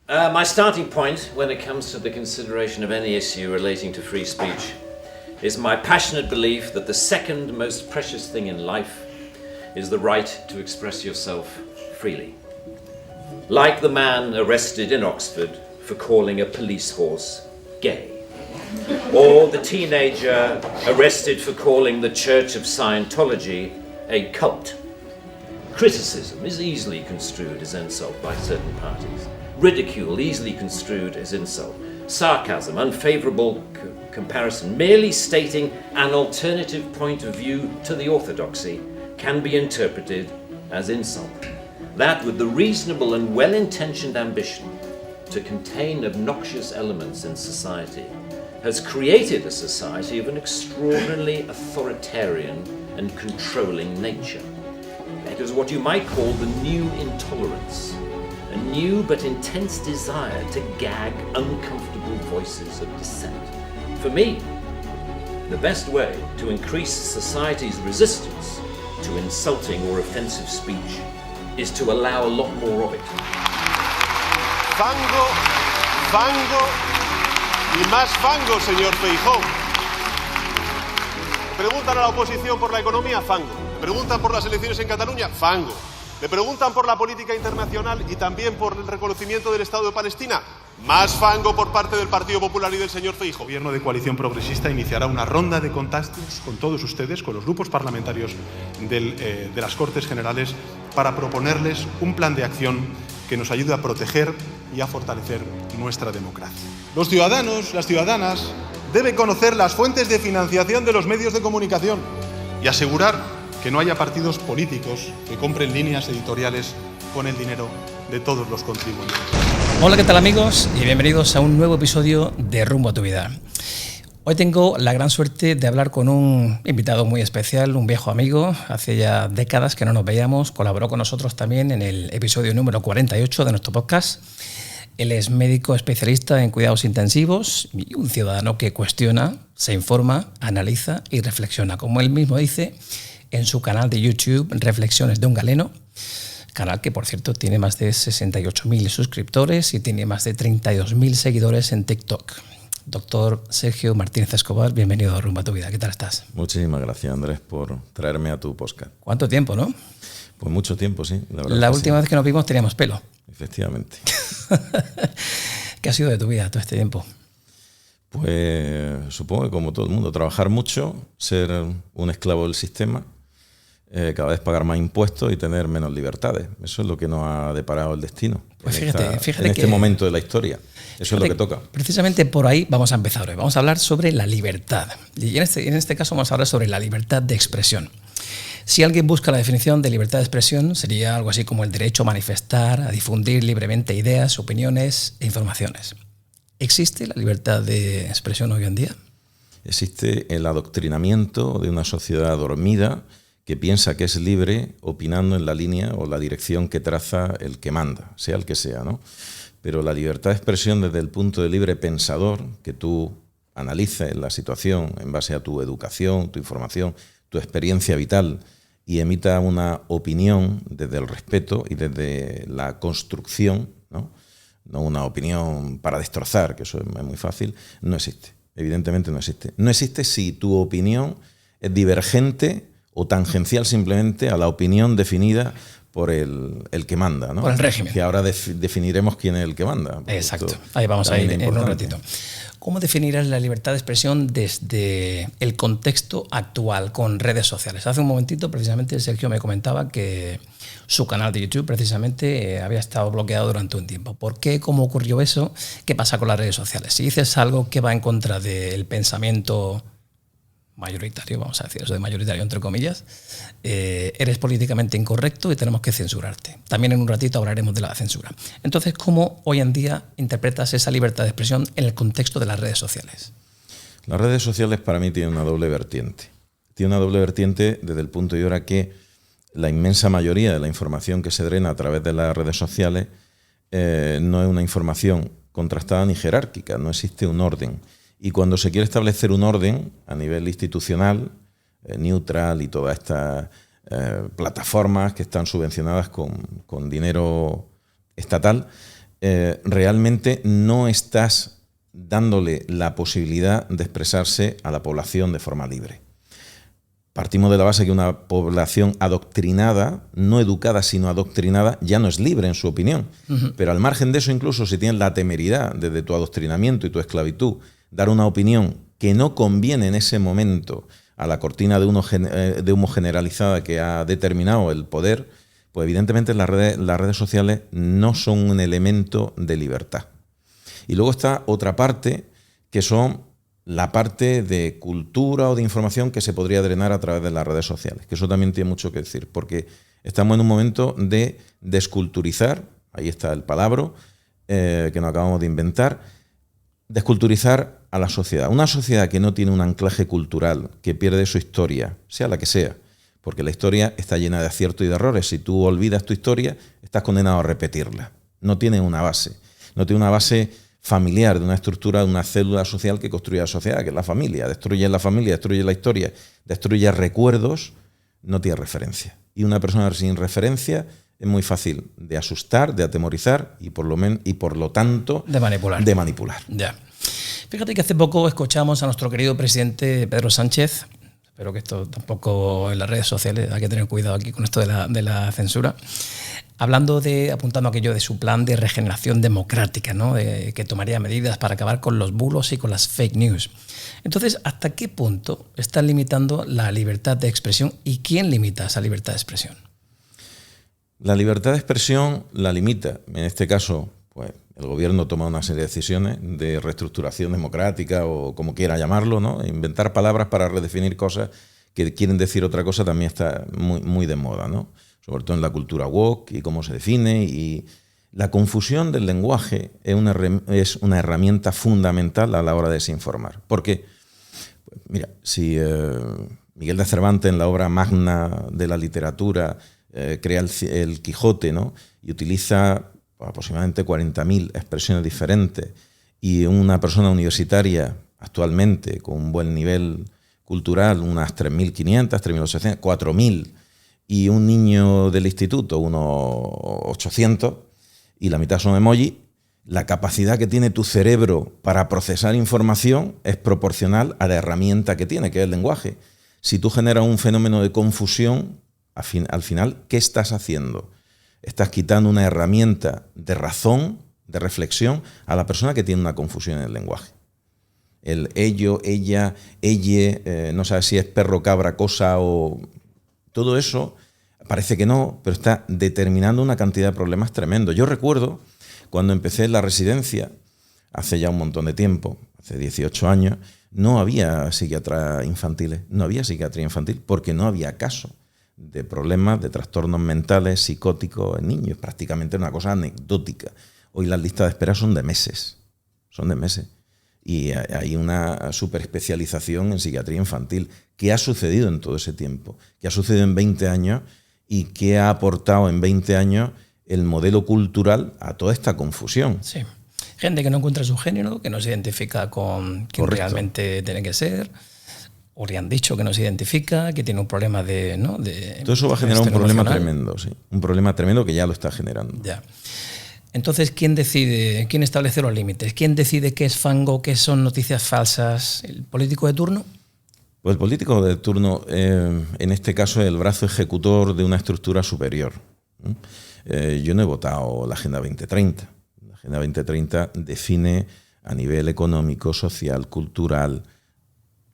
My starting point when it comes to the consideration of any issue relating to free speech is my passionate belief that the second most precious thing in life is the right to express yourself freely. Like the man arrested in Oxford for calling a police horse gay, or the teenager arrested for calling the Church of Scientology a cult. Criticism is easily construed as insult by certain parties. Ridicule easily construed as insult. Sarcasm, unfavourable comparison, merely stating an alternative point of view to the orthodoxy can be interpreted as insult. That, with the reasonable and well-intentioned ambition to contain obnoxious elements in society, has created a society of an extraordinarily authoritarian and controlling nature. It is what you might call the new intolerance, a new but intense desire to gag uncomfortable voices of dissent. For me, the best way to increase society's resistance to insulting or offensive speech is to allow a lot more of it. Fango, fango y más fango, señor Feijóo. Preguntan a la oposición por la economía, fango. Preguntan por las elecciones en Cataluña, fango. Le preguntan por la política internacional y también por el reconocimiento del Estado de Palestina. Más fango por parte del Partido Popular y del señor Feijóo. El Gobierno de Coalición Progresista iniciará una ronda de contactos con todos ustedes, con los grupos parlamentarios de las Cortes Generales, para proponerles un plan de acción que nos ayude a proteger y a fortalecer nuestra democracia. Los ciudadanos, las ciudadanas, deben conocer las fuentes de financiación de los medios de comunicación y asegurar que no haya partidos políticos que compren líneas editoriales con el dinero de todos los contribuyentes. Hola, ¿qué tal amigos? Y bienvenidos a un nuevo episodio de Rumbo a tu Vida. Hoy tengo la gran suerte de hablar con un invitado muy especial, un viejo amigo. Hace ya décadas que no nos veíamos, colaboró con nosotros también en el episodio número 48 de nuestro podcast. Él es médico especialista en cuidados intensivos y un ciudadano que cuestiona, se informa, analiza y reflexiona. Como él mismo dice en su canal de YouTube, Reflexiones de un Galeno, canal que, por cierto, tiene más de 68.000 suscriptores y tiene más de 32.000 seguidores en TikTok. Doctor Sergio Martínez Escobar, bienvenido a Rumbo a tu Vida. ¿Qué tal estás? Muchísimas gracias, Andrés, por traerme a tu podcast. ¿Cuánto tiempo, no? Pues mucho tiempo, sí. La última vez que nos vimos teníamos pelo. Efectivamente. ¿Qué ha sido de tu vida todo este tiempo? Pues supongo que como todo el mundo, trabajar mucho, ser un esclavo del sistema, cada vez pagar más impuestos y tener menos libertades. Eso es lo que nos ha deparado el destino. Pues en fíjate este momento de la historia. Eso es lo que toca. Precisamente por ahí vamos a empezar hoy. Vamos a hablar sobre la libertad. Y en este caso vamos a hablar sobre la libertad de expresión. Si alguien busca la definición de libertad de expresión, sería algo así como el derecho a manifestar, a difundir libremente ideas, opiniones e informaciones. ¿Existe la libertad de expresión hoy en día? Existe el adoctrinamiento de una sociedad dormida que piensa que es libre opinando en la línea o la dirección que traza el que manda, sea el que sea, ¿no? Pero la libertad de expresión desde el punto de libre pensador, que tú analices la situación en base a tu educación, tu información, tu experiencia vital y emita una opinión desde el respeto y desde la construcción, ¿no? No una opinión para destrozar, que eso es muy fácil, no existe. Evidentemente no existe. No existe si tu opinión es divergente o tangencial simplemente a la opinión definida por el que manda, ¿no? Por el régimen. Que ahora definiremos quién es el que manda. Exacto. Ahí vamos a ir en un ratito. ¿Cómo definirás la libertad de expresión desde el contexto actual con redes sociales? Hace un momentito, precisamente, Sergio me comentaba que su canal de YouTube, precisamente, había estado bloqueado durante un tiempo. ¿Por qué? ¿Cómo ocurrió eso? ¿Qué pasa con las redes sociales? Si dices algo que va en contra del pensamiento mayoritario, vamos a decir eso de mayoritario entre comillas, eres políticamente incorrecto y tenemos que censurarte. También en un ratito hablaremos de la censura. Entonces, ¿cómo hoy en día interpretas esa libertad de expresión en el contexto de las redes sociales? Las redes sociales para mí tienen una doble vertiente. Tiene una doble vertiente desde el punto de vista que la inmensa mayoría de la información que se drena a través de las redes sociales no es una información contrastada ni jerárquica, no existe un orden. Y cuando se quiere establecer un orden a nivel institucional, neutral y todas estas plataformas que están subvencionadas con dinero estatal, realmente no estás dándole la posibilidad de expresarse a la población de forma libre. Partimos de la base que una población adoctrinada, no educada sino adoctrinada, ya no es libre en su opinión. Pero al margen de eso, incluso si tienes la temeridad desde tu adoctrinamiento y tu esclavitud, dar una opinión que no conviene en ese momento a la cortina de humo generalizada que ha determinado el poder, pues evidentemente las redes sociales no son un elemento de libertad. Y luego está otra parte, que son la parte de cultura o de información que se podría drenar a través de las redes sociales, que eso también tiene mucho que decir, porque estamos en un momento de desculturizar, ahí está el palabra que nos acabamos de inventar, desculturizar a la sociedad. Una sociedad que no tiene un anclaje cultural, que pierde su historia, sea la que sea, porque la historia está llena de aciertos y de errores. Si tú olvidas tu historia, estás condenado a repetirla. No tiene una base. No tiene una base familiar, de una estructura, de una célula social que construye la sociedad, que es la familia. Destruye la familia, destruye la historia, destruye recuerdos, no tiene referencia. Y una persona sin referencia es muy fácil de asustar, de atemorizar y por lo tanto de manipular. Ya. Fíjate que hace poco escuchamos a nuestro querido presidente Pedro Sánchez. Espero que esto tampoco en las redes sociales, hay que tener cuidado aquí con esto de la censura. Apuntando aquello de su plan de regeneración democrática, ¿no? Que tomaría medidas para acabar con los bulos y con las fake news. Entonces, ¿hasta qué punto están limitando la libertad de expresión y quién limita esa libertad de expresión? La libertad de expresión la limita, en este caso, pues el gobierno toma una serie de decisiones de reestructuración democrática o como quiera llamarlo, ¿no? Inventar palabras para redefinir cosas que quieren decir otra cosa también está muy, muy de moda, ¿no? Sobre todo en la cultura woke y cómo se define. Y la confusión del lenguaje es una herramienta fundamental a la hora de desinformar. Porque, mira, si Miguel de Cervantes en la obra magna de la literatura crea el Quijote, ¿no? Y utiliza aproximadamente 40.000 expresiones diferentes, y una persona universitaria actualmente con un buen nivel cultural, unas 3.500, 3.800, 4.000, y un niño del instituto, unos 800, y la mitad son emojis, la capacidad que tiene tu cerebro para procesar información es proporcional a la herramienta que tiene, que es el lenguaje. Si tú generas un fenómeno de confusión, al final, ¿qué estás haciendo? Estás quitando una herramienta de razón, de reflexión, a la persona que tiene una confusión en el lenguaje. El ello, ella, elle, no sabes si es perro, cabra, cosa o... Todo eso parece que no, pero está determinando una cantidad de problemas tremendos. Yo recuerdo cuando empecé en la residencia, hace ya un montón de tiempo, hace 18 años, no había psiquiatras infantiles, no había psiquiatría infantil porque no había caso de problemas, de trastornos mentales, psicóticos en niños. Prácticamente una cosa anecdótica. Hoy las listas de espera son de meses. Y hay una superespecialización en psiquiatría infantil. ¿Qué ha sucedido en todo ese tiempo? ¿Qué ha sucedido en 20 años? ¿Y qué ha aportado en 20 años el modelo cultural a toda esta confusión? Sí. Gente que no encuentra su género, que no se identifica con quien realmente tiene que ser, o le han dicho que no se identifica, que tiene un problema de... Todo eso va a generar un problema tremendo, sí. Un problema tremendo que ya lo está generando. Ya. Entonces, ¿quién decide, quién establece los límites? ¿Quién decide qué es fango, qué son noticias falsas? ¿El político de turno? Pues el político de turno, en este caso, es el brazo ejecutor de una estructura superior. Yo no he votado la Agenda 2030. La Agenda 2030 define a nivel económico, social, cultural,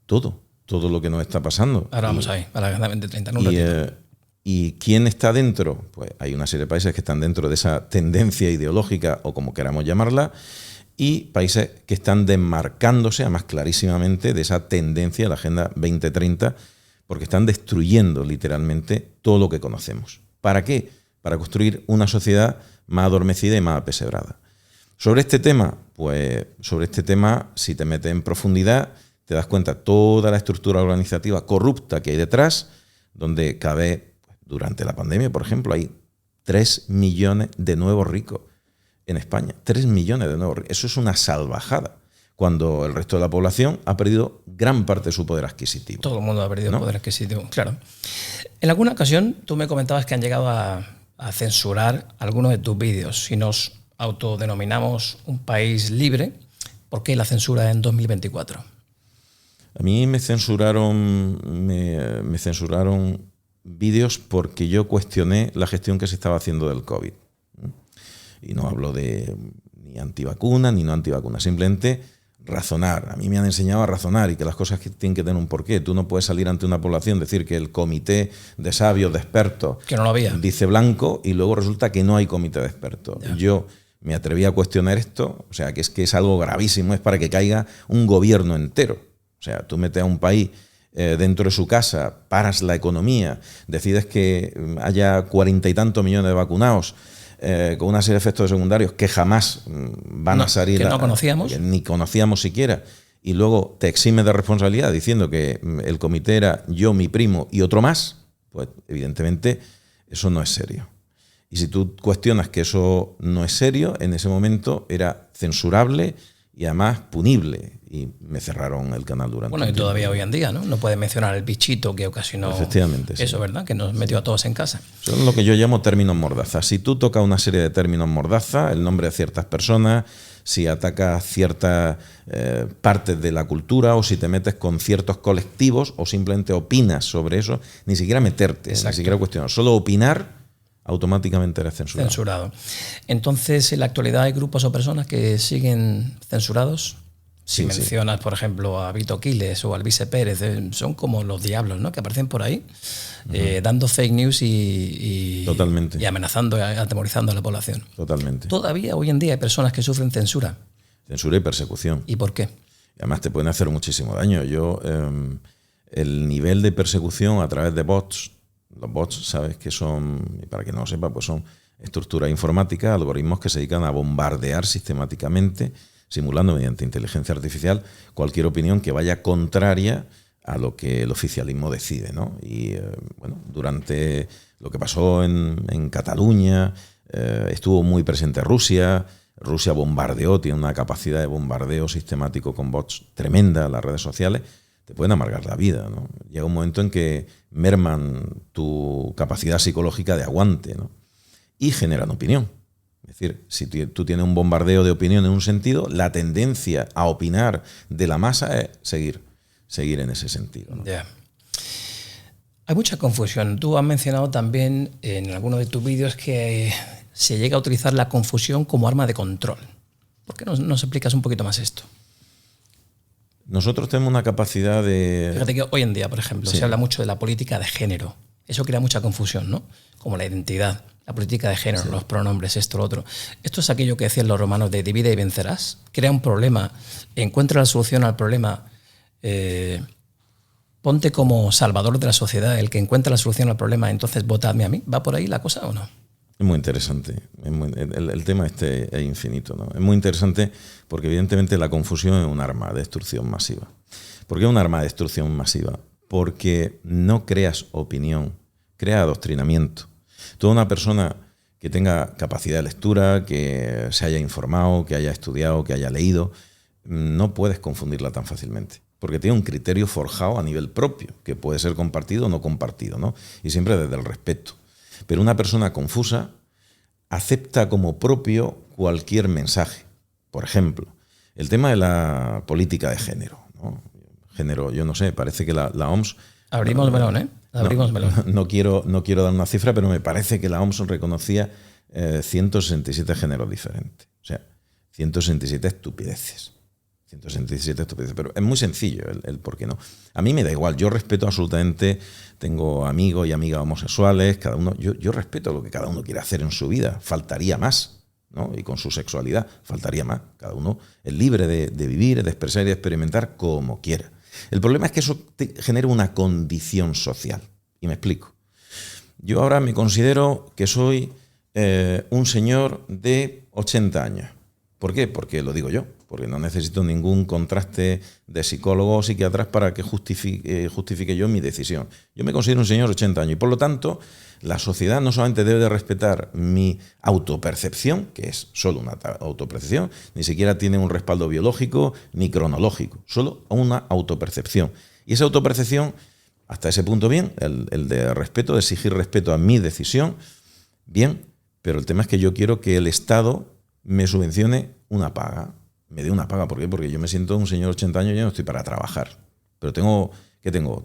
todo lo que nos está pasando. Ahora vamos ahí, a la Agenda 2030. ¿Y quién está dentro? Pues hay una serie de países que están dentro de esa tendencia ideológica, o como queramos llamarla, y países que están desmarcándose, además clarísimamente, de esa tendencia de la Agenda 2030, porque están destruyendo literalmente todo lo que conocemos. ¿Para qué? Para construir una sociedad más adormecida y más apesebrada. Sobre este tema, si te metes en profundidad, te das cuenta toda la estructura organizativa corrupta que hay detrás, donde cabe, durante la pandemia, por ejemplo, hay 3 millones de nuevos ricos en España. 3 millones de nuevos ricos. Eso es una salvajada, cuando el resto de la población ha perdido gran parte de su poder adquisitivo. Todo el mundo ha perdido poder adquisitivo, claro. En alguna ocasión tú me comentabas que han llegado a censurar algunos de tus vídeos. Si nos autodenominamos un país libre, ¿por qué la censura en 2024? A mí me censuraron vídeos porque yo cuestioné la gestión que se estaba haciendo del COVID. Y no hablo de ni antivacuna ni no antivacuna, simplemente razonar. A mí me han enseñado a razonar y que las cosas tienen que tener un porqué. Tú no puedes salir ante una población, decir que el comité de sabios, de expertos, que no lo había, dice blanco y luego resulta que no hay comité de expertos. Ya. Yo me atreví a cuestionar esto, o sea, que es algo gravísimo, es para que caiga un gobierno entero. O sea, tú metes a un país dentro de su casa, paras la economía, decides que haya 40 y tantos millones de vacunados, con una serie de efectos secundarios que jamás van a salir. Que no conocíamos. Que ni conocíamos siquiera. Y luego te eximes de responsabilidad diciendo que el comité era yo, mi primo y otro más, pues evidentemente eso no es serio. Y si tú cuestionas que eso no es serio, en ese momento era censurable y además punible. Y me cerraron el canal durante Bueno, y todavía hoy en día, ¿no? No puedes mencionar el bichito que ocasionó efectivamente, eso, sí. ¿Verdad? Que nos metió a todos en casa. Son lo que yo llamo términos mordaza. Si tú tocas una serie de términos mordaza, el nombre de ciertas personas, si atacas ciertas partes de la cultura o si te metes con ciertos colectivos o simplemente opinas sobre eso, ni siquiera meterte, Exacto. Ni siquiera cuestionar, solo opinar, automáticamente eres censurado. Entonces, en la actualidad hay grupos o personas que siguen censurados. Si mencionas, por ejemplo, a Vito Quiles o a Alvise Pérez, son como los diablos, ¿no? Que aparecen por ahí, dando fake news Totalmente. Y amenazando, atemorizando a la población. Totalmente. Todavía hoy en día hay personas que sufren censura. Censura y persecución. ¿Y por qué? Además te pueden hacer muchísimo daño. El nivel de persecución a través de bots, los bots, sabes que son, y para quien no lo sepa, pues son estructuras informáticas, algoritmos que se dedican a bombardear sistemáticamente, simulando mediante inteligencia artificial cualquier opinión que vaya contraria a lo que el oficialismo decide, ¿no? Y bueno, durante lo que pasó en Cataluña, estuvo muy presente Rusia. Rusia bombardeó, tiene una capacidad de bombardeo sistemático con bots tremenda, las redes sociales, te pueden amargar la vida, ¿no? Llega un momento en que merman tu capacidad psicológica de aguante, ¿no? Y generan opinión. Es decir, si tú tienes un bombardeo de opinión en un sentido, la tendencia a opinar de la masa es seguir en ese sentido, ¿no? Yeah. Hay mucha confusión. Tú has mencionado también en alguno de tus vídeos que se llega a utilizar la confusión como arma de control. ¿Por qué nos explicas un poquito más esto? Nosotros tenemos una capacidad de... Fíjate que hoy en día, por ejemplo, se habla mucho de la política de género. Eso crea mucha confusión, ¿no? Como la identidad, la política de género, los pronombres, esto, lo otro. Esto es aquello que decían los romanos de divide y vencerás. Crea un problema, encuentra la solución al problema, ponte como salvador de la sociedad, el que encuentra la solución al problema, entonces votadme a mí. ¿Va por ahí la cosa o no? Es muy interesante. El tema este es infinito, ¿no? Es muy interesante porque evidentemente la confusión es un arma de destrucción masiva. ¿Por qué es un arma de destrucción masiva? Porque no creas opinión, crea adoctrinamiento. Toda una persona que tenga capacidad de lectura, que se haya informado, que haya estudiado, que haya leído, no puedes confundirla tan fácilmente. Porque tiene un criterio forjado a nivel propio, que puede ser compartido o no compartido, ¿no? Y siempre desde el respeto. Pero una persona confusa acepta como propio cualquier mensaje. Por ejemplo, el tema de la política de género, ¿no? Género, yo no sé, parece que la OMS... Abrimos melón, ¿eh? Abrimos melón. No quiero dar una cifra, pero me parece que la OMS reconocía 167 géneros diferentes. O sea, 167 estupideces. 167 estupideces. Pero es muy sencillo el por qué no. A mí me da igual, yo respeto absolutamente, tengo amigos y amigas homosexuales, cada uno, yo respeto lo que cada uno quiere hacer en su vida, faltaría más, ¿no? Y con su sexualidad, faltaría más. Cada uno es libre de vivir, de expresar y de experimentar como quiera. El problema es que eso genera una condición social. Y me explico. Yo ahora me considero que soy un señor de 80 años. ¿Por qué? Porque lo digo yo. Porque no necesito ningún contraste de psicólogo o psiquiatras para que justifique yo mi decisión. Yo me considero un señor de 80 años y por lo tanto la sociedad no solamente debe de respetar mi autopercepción, que es solo una autopercepción, ni siquiera tiene un respaldo biológico ni cronológico, solo una autopercepción. Y esa autopercepción, hasta ese punto bien, el de respeto, de exigir respeto a mi decisión, bien, pero el tema es que yo quiero que el Estado me subvencione una paga. Me dé una paga. ¿Por qué? Porque yo me siento un señor de 80 años y ya no estoy para trabajar. Pero tengo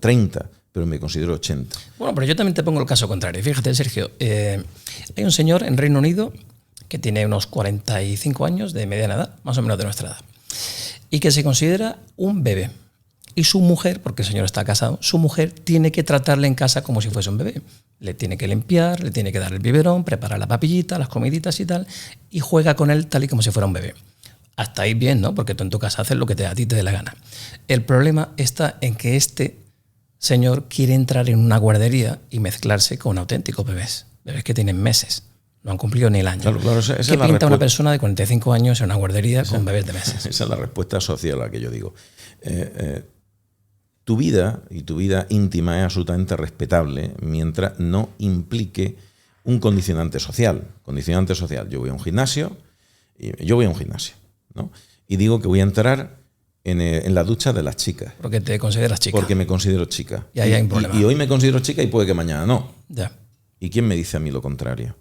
30, pero me considero 80. Bueno, pero yo también te pongo el caso contrario. Fíjate, Sergio, hay un señor en Reino Unido que tiene unos 45 años de mediana edad, más o menos de nuestra edad, y que se considera un bebé. Y su mujer, porque el señor está casado, su mujer tiene que tratarle en casa como si fuese un bebé. Le tiene que limpiar, le tiene que dar el biberón, preparar la papillita, las comiditas y tal, y juega con él tal y como si fuera un bebé. Hasta ahí bien, ¿no? Porque tú en tu casa haces lo que a ti te dé la gana. El problema está en que este señor quiere entrar en una guardería y mezclarse con auténticos bebés. Bebés que tienen meses. No han cumplido ni el año. Claro, esa ¿Qué pinta una persona de 45 años en una guardería con bebés de meses? Esa es la respuesta social a la que yo digo. Tu vida y tu vida íntima es absolutamente respetable mientras no implique un condicionante social. Condicionante social. Yo voy a un gimnasio, ¿no? Y digo que voy a entrar en la ducha de las chicas. Porque te consideras chica. Porque me considero chica. Y ahí hay un problema. Y hoy me considero chica y puede que mañana no. Ya. ¿Y quién me dice a mí lo contrario?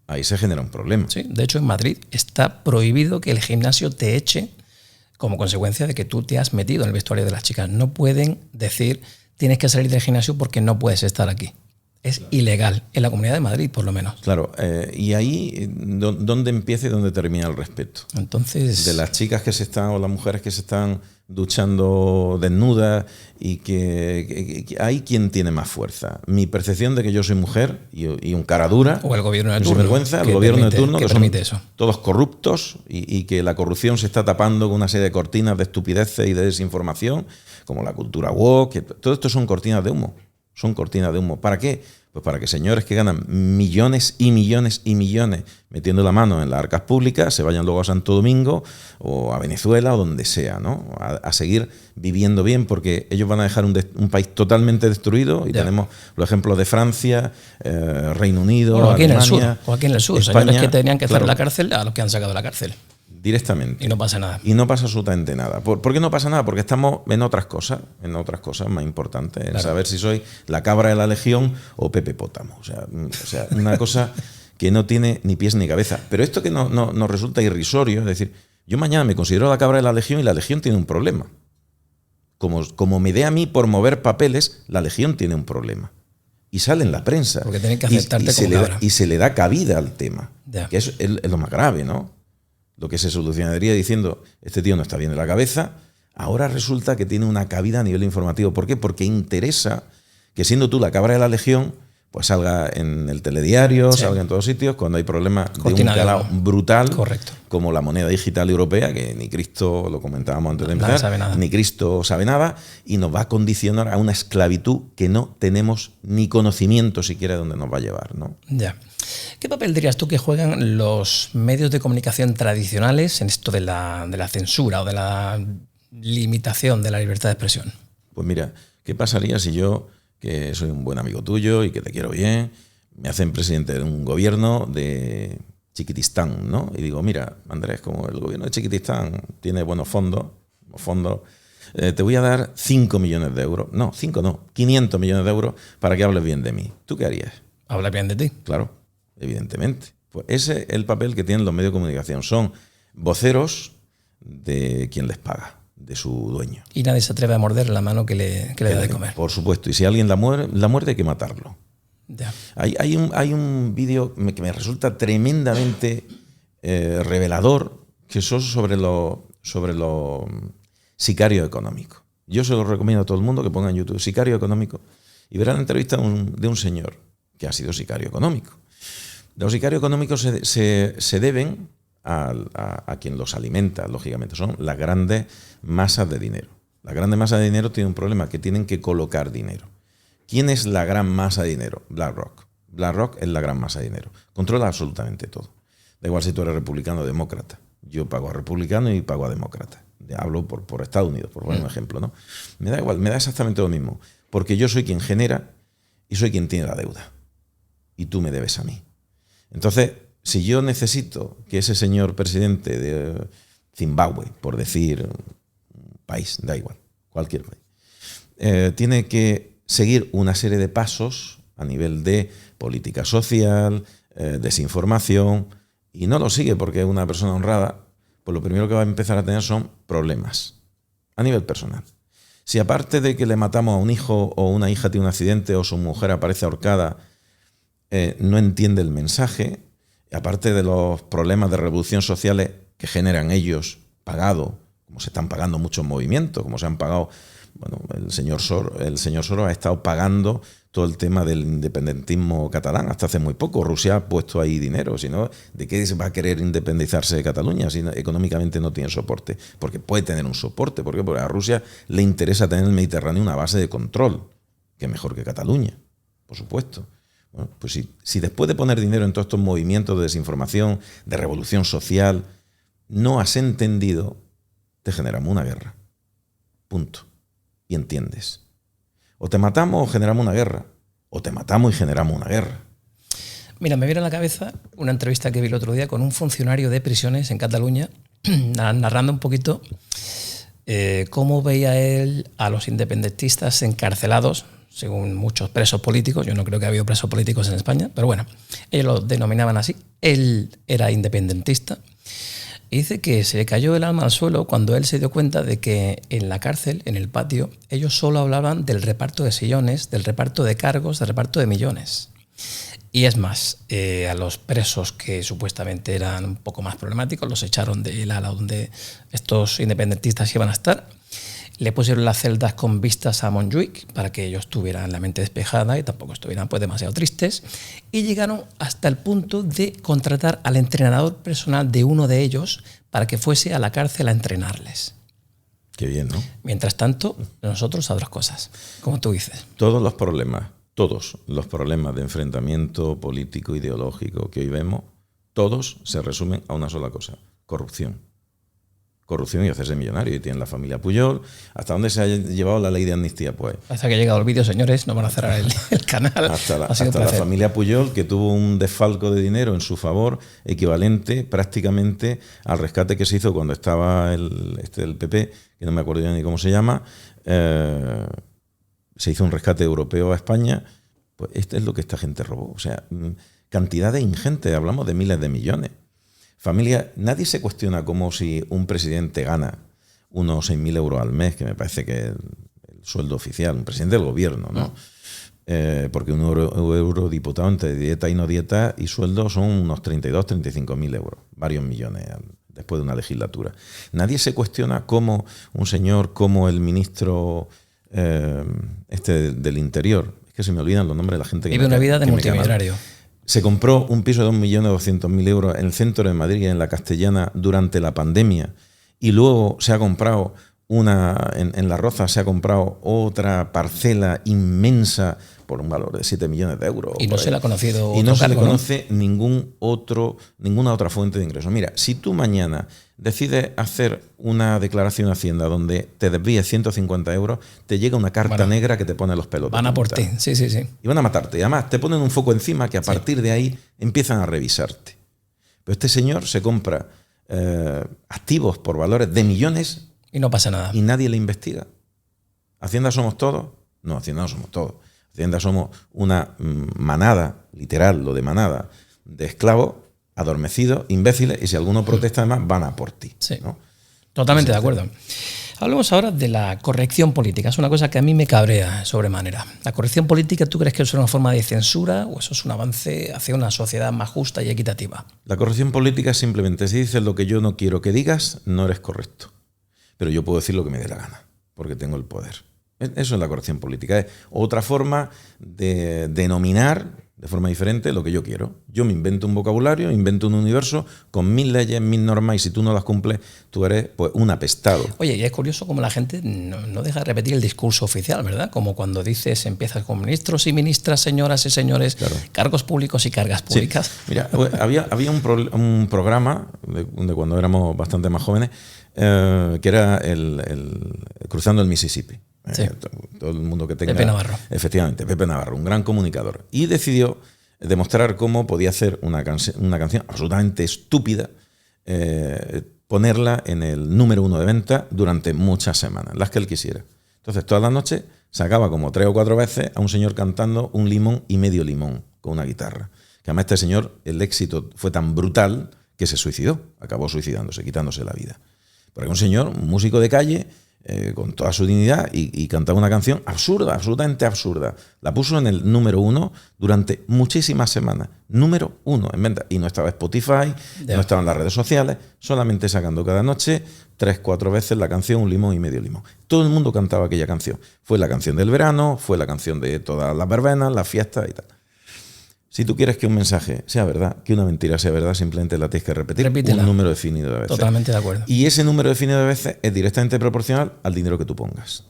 Ahí se genera un problema. Sí, de hecho en Madrid está prohibido que el gimnasio te eche como consecuencia de que tú te has metido en el vestuario de las chicas. No pueden decir tienes que salir del gimnasio porque no puedes estar aquí. Es ilegal, en la Comunidad de Madrid por lo menos. Claro, y ahí ¿dónde empieza y dónde termina el respeto? Entonces, de las chicas que se están, o las mujeres que se están duchando desnudas, y que hay quien tiene más fuerza. Mi percepción de que yo soy mujer y un cara dura, o el gobierno de sin turno, vergüenza, el que gobierno permite, de turno, que son eso. todos corruptos, y que la corrupción se está tapando con una serie de cortinas de estupideces y de desinformación, como la cultura woke, que todo esto son cortinas de humo. Son cortinas de humo. ¿Para qué? Pues para que señores que ganan millones y millones y millones metiendo la mano en las arcas públicas se vayan luego a Santo Domingo o a Venezuela o donde sea, ¿no? A seguir viviendo bien, porque ellos van a dejar un país totalmente destruido. Y tenemos los ejemplos de Francia, Reino Unido, bueno, aquí Alemania, en el sur, o aquí en el sur, España, señores que tenían que estar en claro, la cárcel a los que han sacado de la cárcel. Directamente. Y no pasa nada. Y no pasa absolutamente nada. ¿Por qué no pasa nada? Porque estamos en otras cosas más importantes. En saber si soy la cabra de la legión o Pepe Pótamo. O sea, una cosa que no tiene ni pies ni cabeza. Pero esto que nos resulta irrisorio, es decir, yo mañana me considero la cabra de la legión y la legión tiene un problema. Como me dé a mí por mover papeles, la legión tiene un problema. Y sale en la prensa. Porque tienen que aceptarte como cabra. Y se le da cabida al tema. Ya. Que es lo más grave, ¿no? Lo que se solucionaría diciendo, este tío no está bien de la cabeza, ahora resulta que tiene una cabida a nivel informativo. ¿Por qué? Porque interesa que, siendo tú la cabra de la legión, pues salga en el telediario, sí, salga en todos sitios, cuando hay problemas de Cortina un calado brutal, correcto, como la moneda digital europea, que ni Cristo, lo comentábamos antes de empezar, ni Cristo sabe nada, y nos va a condicionar a una esclavitud que no tenemos ni conocimiento siquiera de dónde nos va a llevar, ¿no? Ya. ¿Qué papel dirías tú que juegan los medios de comunicación tradicionales en esto de la censura o de la limitación de la libertad de expresión? Pues mira, ¿qué pasaría si yo, que soy un buen amigo tuyo y que te quiero bien, me hacen presidente de un gobierno de Chiquitistán, ¿no? Y digo, mira, Andrés, como el gobierno de Chiquitistán tiene buenos fondos, te voy a dar 5 millones de euros. No, 5 no, 500 millones de euros para que hables bien de mí. ¿Tú qué harías? Hablar bien de ti. Claro, evidentemente. Pues ese es el papel que tienen los medios de comunicación. Son voceros de quien les paga, de su dueño. Y nadie se atreve a morder la mano que le da de comer. Por supuesto. Y si alguien la muerde hay que matarlo. Ya. Hay un vídeo que me resulta tremendamente revelador, que son sobre los sicarios económicos. Yo se lo recomiendo a todo el mundo que ponga en YouTube sicario económico y verán la entrevista de un señor que ha sido sicario económico. Los sicarios económicos se deben a quien los alimenta, lógicamente. Son las grandes masas de dinero. Las grandes masas de dinero tienen un problema, que tienen que colocar dinero. ¿Quién es la gran masa de dinero? BlackRock. BlackRock es la gran masa de dinero. Controla absolutamente todo. Da igual si tú eres republicano o demócrata. Yo pago a republicano y pago a demócrata. Hablo por Estados Unidos, por poner un ejemplo, ¿no? Me da igual, me da exactamente lo mismo. Porque yo soy quien genera y soy quien tiene la deuda. Y tú me debes a mí. Entonces, si yo necesito que ese señor presidente de Zimbabue, por decir un país, da igual, cualquier país, tiene que seguir una serie de pasos a nivel de política social, desinformación, y no lo sigue porque es una persona honrada, pues lo primero que va a empezar a tener son problemas a nivel personal. Si aparte de que le matamos a un hijo o una hija tiene un accidente o su mujer aparece ahorcada, no entiende el mensaje, aparte de los problemas de revolución sociales que generan ellos, pagado, como se están pagando muchos movimientos, como se han pagado, bueno, el señor Soros ha estado pagando todo el tema del independentismo catalán hasta hace muy poco. Rusia ha puesto ahí dinero, si no, ¿de qué se va a querer independizarse de Cataluña si económicamente no tiene soporte? Porque puede tener un soporte, porque a Rusia le interesa tener en el Mediterráneo una base de control, que mejor que Cataluña, por supuesto. Bueno, pues si después de poner dinero en todos estos movimientos de desinformación, de revolución social, no has entendido, te generamos una guerra. Punto. Y entiendes. O te matamos o generamos una guerra. O te matamos y generamos una guerra. Mira, me viene a la cabeza una entrevista que vi el otro día con un funcionario de prisiones en Cataluña, narrando un poquito cómo veía él a los independentistas encarcelados, según muchos presos políticos. Yo no creo que ha habido presos políticos en España, pero bueno, ellos lo denominaban así. Él era independentista. Y dice que se le cayó el alma al suelo cuando él se dio cuenta de que en la cárcel, en el patio, ellos solo hablaban del reparto de sillones, del reparto de cargos, del reparto de millones. Y es más, a los presos que supuestamente eran un poco más problemáticos, los echaron del ala donde estos independentistas iban a estar. Le pusieron las celdas con vistas a Montjuic para que ellos tuvieran la mente despejada y tampoco estuvieran pues demasiado tristes. Y llegaron hasta el punto de contratar al entrenador personal de uno de ellos para que fuese a la cárcel a entrenarles. Qué bien, ¿no? Mientras tanto, nosotros a otras cosas, como tú dices. Todos los problemas de enfrentamiento político, ideológico que hoy vemos, todos se resumen a una sola cosa: corrupción. Corrupción y hacerse millonario. Y tienen la familia Pujol. ¿Hasta dónde se ha llevado la ley de amnistía? Pues hasta que ha llegado el vídeo, señores, no van a cerrar el canal. Hasta la familia Pujol, que tuvo un desfalco de dinero en su favor equivalente prácticamente al rescate que se hizo cuando estaba el PP, que no me acuerdo ya ni cómo se llama. Se hizo un rescate europeo a España. Pues esto es lo que esta gente robó. O sea, cantidades ingentes, hablamos de miles de millones. Familia, nadie se cuestiona como si un presidente gana unos 6.000 euros al mes, que me parece que es el sueldo oficial, un presidente del gobierno, ¿no? Porque un eurodiputado entre dieta y no dieta y sueldo son unos 32.000, 35.000 euros, varios millones después de una legislatura. Nadie se cuestiona cómo un señor como el ministro del Interior, es que se me olvidan los nombres de la gente que vive una vida de multimillonario. Se compró un piso de 1.200.000 euros en el centro de Madrid, en la Castellana, durante la pandemia, y luego se ha comprado en La Roza se ha comprado otra parcela inmensa por un valor de 7 millones de euros. Y no se le ha conocido. Y no se le conoce ninguna otra fuente de ingresos. Mira, si tú mañana decides hacer una declaración a Hacienda donde te desvíes 150 euros, te llega una carta negra que te pone los pelos. Van a por ti, sí. Y van a matarte. Y además te ponen un foco encima que a partir de ahí empiezan a revisarte. Pero este señor se compra activos por valores de millones y no pasa nada. Y nadie le investiga. ¿Hacienda somos todos? No, Hacienda no somos todos. Hacienda somos una manada, literal, lo de manada, de esclavos, adormecidos, imbéciles, y si alguno protesta además, van a por ti. Sí, ¿no? Totalmente de acuerdo. Hablemos ahora de la corrección política. Es una cosa que a mí me cabrea sobremanera. ¿La corrección política tú crees que es una forma de censura o eso es un avance hacia una sociedad más justa y equitativa? La corrección política es simplemente, si dices lo que yo no quiero que digas, no eres correcto. Pero yo puedo decir lo que me dé la gana, porque tengo el poder. Eso es la corrección política. Es otra forma de denominar de forma diferente lo que yo quiero. Yo me invento un vocabulario, invento un universo con 1000 leyes, 1000 normas, y si tú no las cumples, tú eres pues un apestado. Oye, y es curioso cómo la gente no deja de repetir el discurso oficial, ¿verdad? Como cuando dices, empiezas con ministros y ministras, señoras y señores, claro, cargos públicos y cargas públicas. Sí. Mira, había un programa de cuando éramos bastante más jóvenes, que era el Cruzando el Mississippi. Sí. Todo el mundo que tenga... Pepe Navarro. Efectivamente, Pepe Navarro, un gran comunicador. Y decidió demostrar cómo podía hacer una canción absolutamente estúpida, ponerla en el número 1 de venta durante muchas semanas, las que él quisiera. Entonces, todas las noches sacaba como 3 o 4 veces a un señor cantando un limón y medio limón con una guitarra. Que además este señor, el éxito fue tan brutal que se suicidó, acabó suicidándose, quitándose la vida. Porque un señor, un músico de calle, con toda su dignidad, y cantaba una canción absurda, absolutamente absurda. La puso en el número 1 durante muchísimas semanas. Número 1 en venta. Y no estaba Spotify, no estaba en las redes sociales, solamente sacando cada noche 3-4 veces la canción Un limón y medio limón. Todo el mundo cantaba aquella canción. Fue la canción del verano, fue la canción de todas las verbenas, las fiestas y tal. Si tú quieres que un mensaje sea verdad, que una mentira sea verdad, simplemente la tienes que repetir. Repítela. Un número definido de veces. Totalmente de acuerdo. Y ese número definido de veces es directamente proporcional al dinero que tú pongas.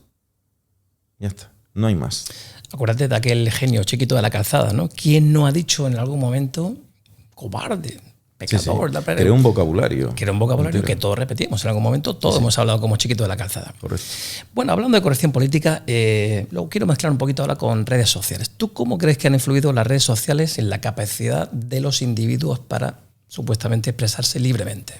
Ya está. No hay más. Acuérdate de aquel genio Chiquito de la Calzada, ¿no? ¿Quién no ha dicho en algún momento cobarde, pecador? Sí. Era un vocabulario. Que era un vocabulario que todos repetimos en algún momento. Todos hemos hablado como Chiquito de la Calzada. Correcto. Bueno, hablando de corrección política, lo quiero mezclar un poquito ahora con redes sociales. ¿Tú cómo crees que han influido las redes sociales en la capacidad de los individuos para supuestamente expresarse libremente?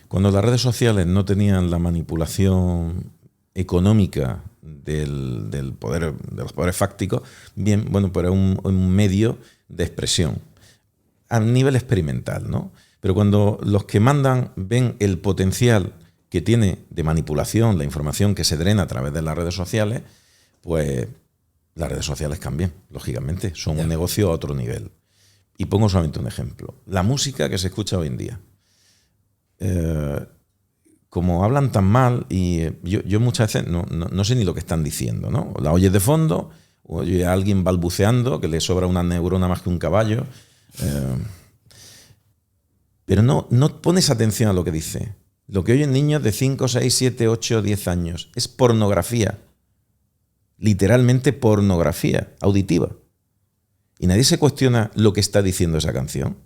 Cuando las redes sociales no tenían la manipulación económica del poder, de los poderes fácticos, bien, bueno, pues era un medio de expresión a nivel experimental, ¿no? Pero cuando los que mandan ven el potencial que tiene de manipulación, la información que se drena a través de las redes sociales, pues las redes sociales cambian, lógicamente, son un negocio a otro nivel. Y pongo solamente un ejemplo. La música que se escucha hoy en día. Como hablan tan mal, y yo muchas veces no sé ni lo que están diciendo, ¿no? La oyes de fondo, o oye a alguien balbuceando, que le sobra una neurona más que un caballo, pero no pones atención a lo que dice. Lo que oyen niños de 5, 6, 7, 8, 10 años es pornografía. Literalmente pornografía auditiva. Y nadie se cuestiona lo que está diciendo esa canción.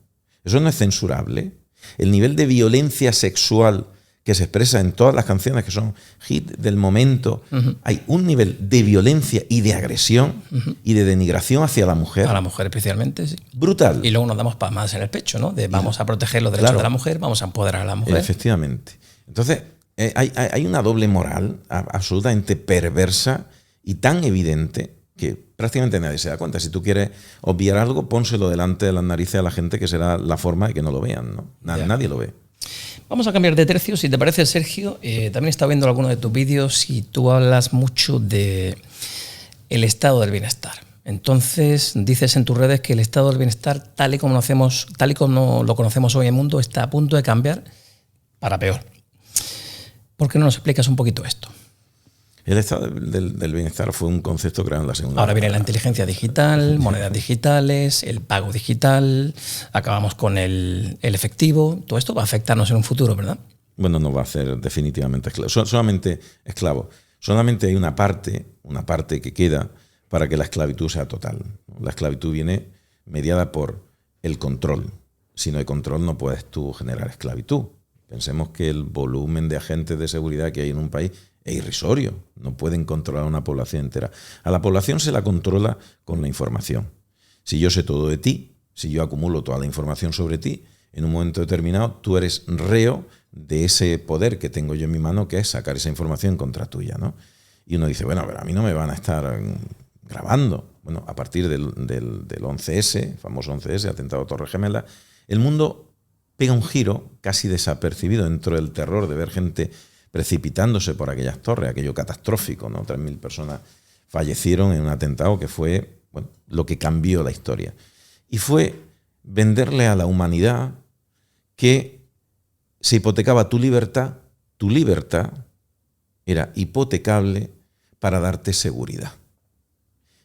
Eso no es censurable. El nivel de violencia sexual que se expresa en todas las canciones que son hit del momento, hay un nivel de violencia y de agresión y de denigración hacia la mujer. A la mujer especialmente, sí. Brutal. Y luego nos damos palmadas en el pecho, ¿no? De vamos a proteger los derechos de la mujer, vamos a empoderar a la mujer. Efectivamente. Entonces, hay una doble moral absolutamente perversa y tan evidente que prácticamente nadie se da cuenta. Si tú quieres obviar algo, pónselo delante de las narices a la gente, que será la forma de que no lo vean, ¿no? Nadie lo ve. Vamos a cambiar de tercio, si te parece, Sergio. También he estado viendo algunos de tus vídeos y tú hablas mucho de el estado del bienestar. Entonces, dices en tus redes que el estado del bienestar, tal y como lo conocemos hoy en el mundo, está a punto de cambiar para peor. ¿Por qué no nos explicas un poquito esto? El estado del bienestar fue un concepto creado en la Segunda. Ahora viene la inteligencia digital, monedas digitales, el pago digital, acabamos con el efectivo. Todo esto va a afectarnos en un futuro, ¿verdad? Bueno, no va a hacer definitivamente esclavo. Solamente esclavo. Solamente hay una parte que queda para que la esclavitud sea total. La esclavitud viene mediada por el control. Si no hay control, no puedes tú generar esclavitud. Pensemos que el volumen de agentes de seguridad que hay en un país es irrisorio. No pueden controlar a una población entera. A la población se la controla con la información. Si yo sé todo de ti, si yo acumulo toda la información sobre ti, en un momento determinado tú eres reo de ese poder que tengo yo en mi mano, que es sacar esa información en contra tuya, ¿no? Y uno dice, bueno, pero a mí no me van a estar grabando. Bueno, a partir del 11S, famoso 11S, atentado a Torre Gemela, el mundo pega un giro casi desapercibido dentro del terror de ver gente precipitándose por aquellas torres, aquello catastrófico, ¿no? 3.000 personas fallecieron en un atentado que fue, bueno, lo que cambió la historia. Y fue venderle a la humanidad que se hipotecaba tu libertad era hipotecable para darte seguridad.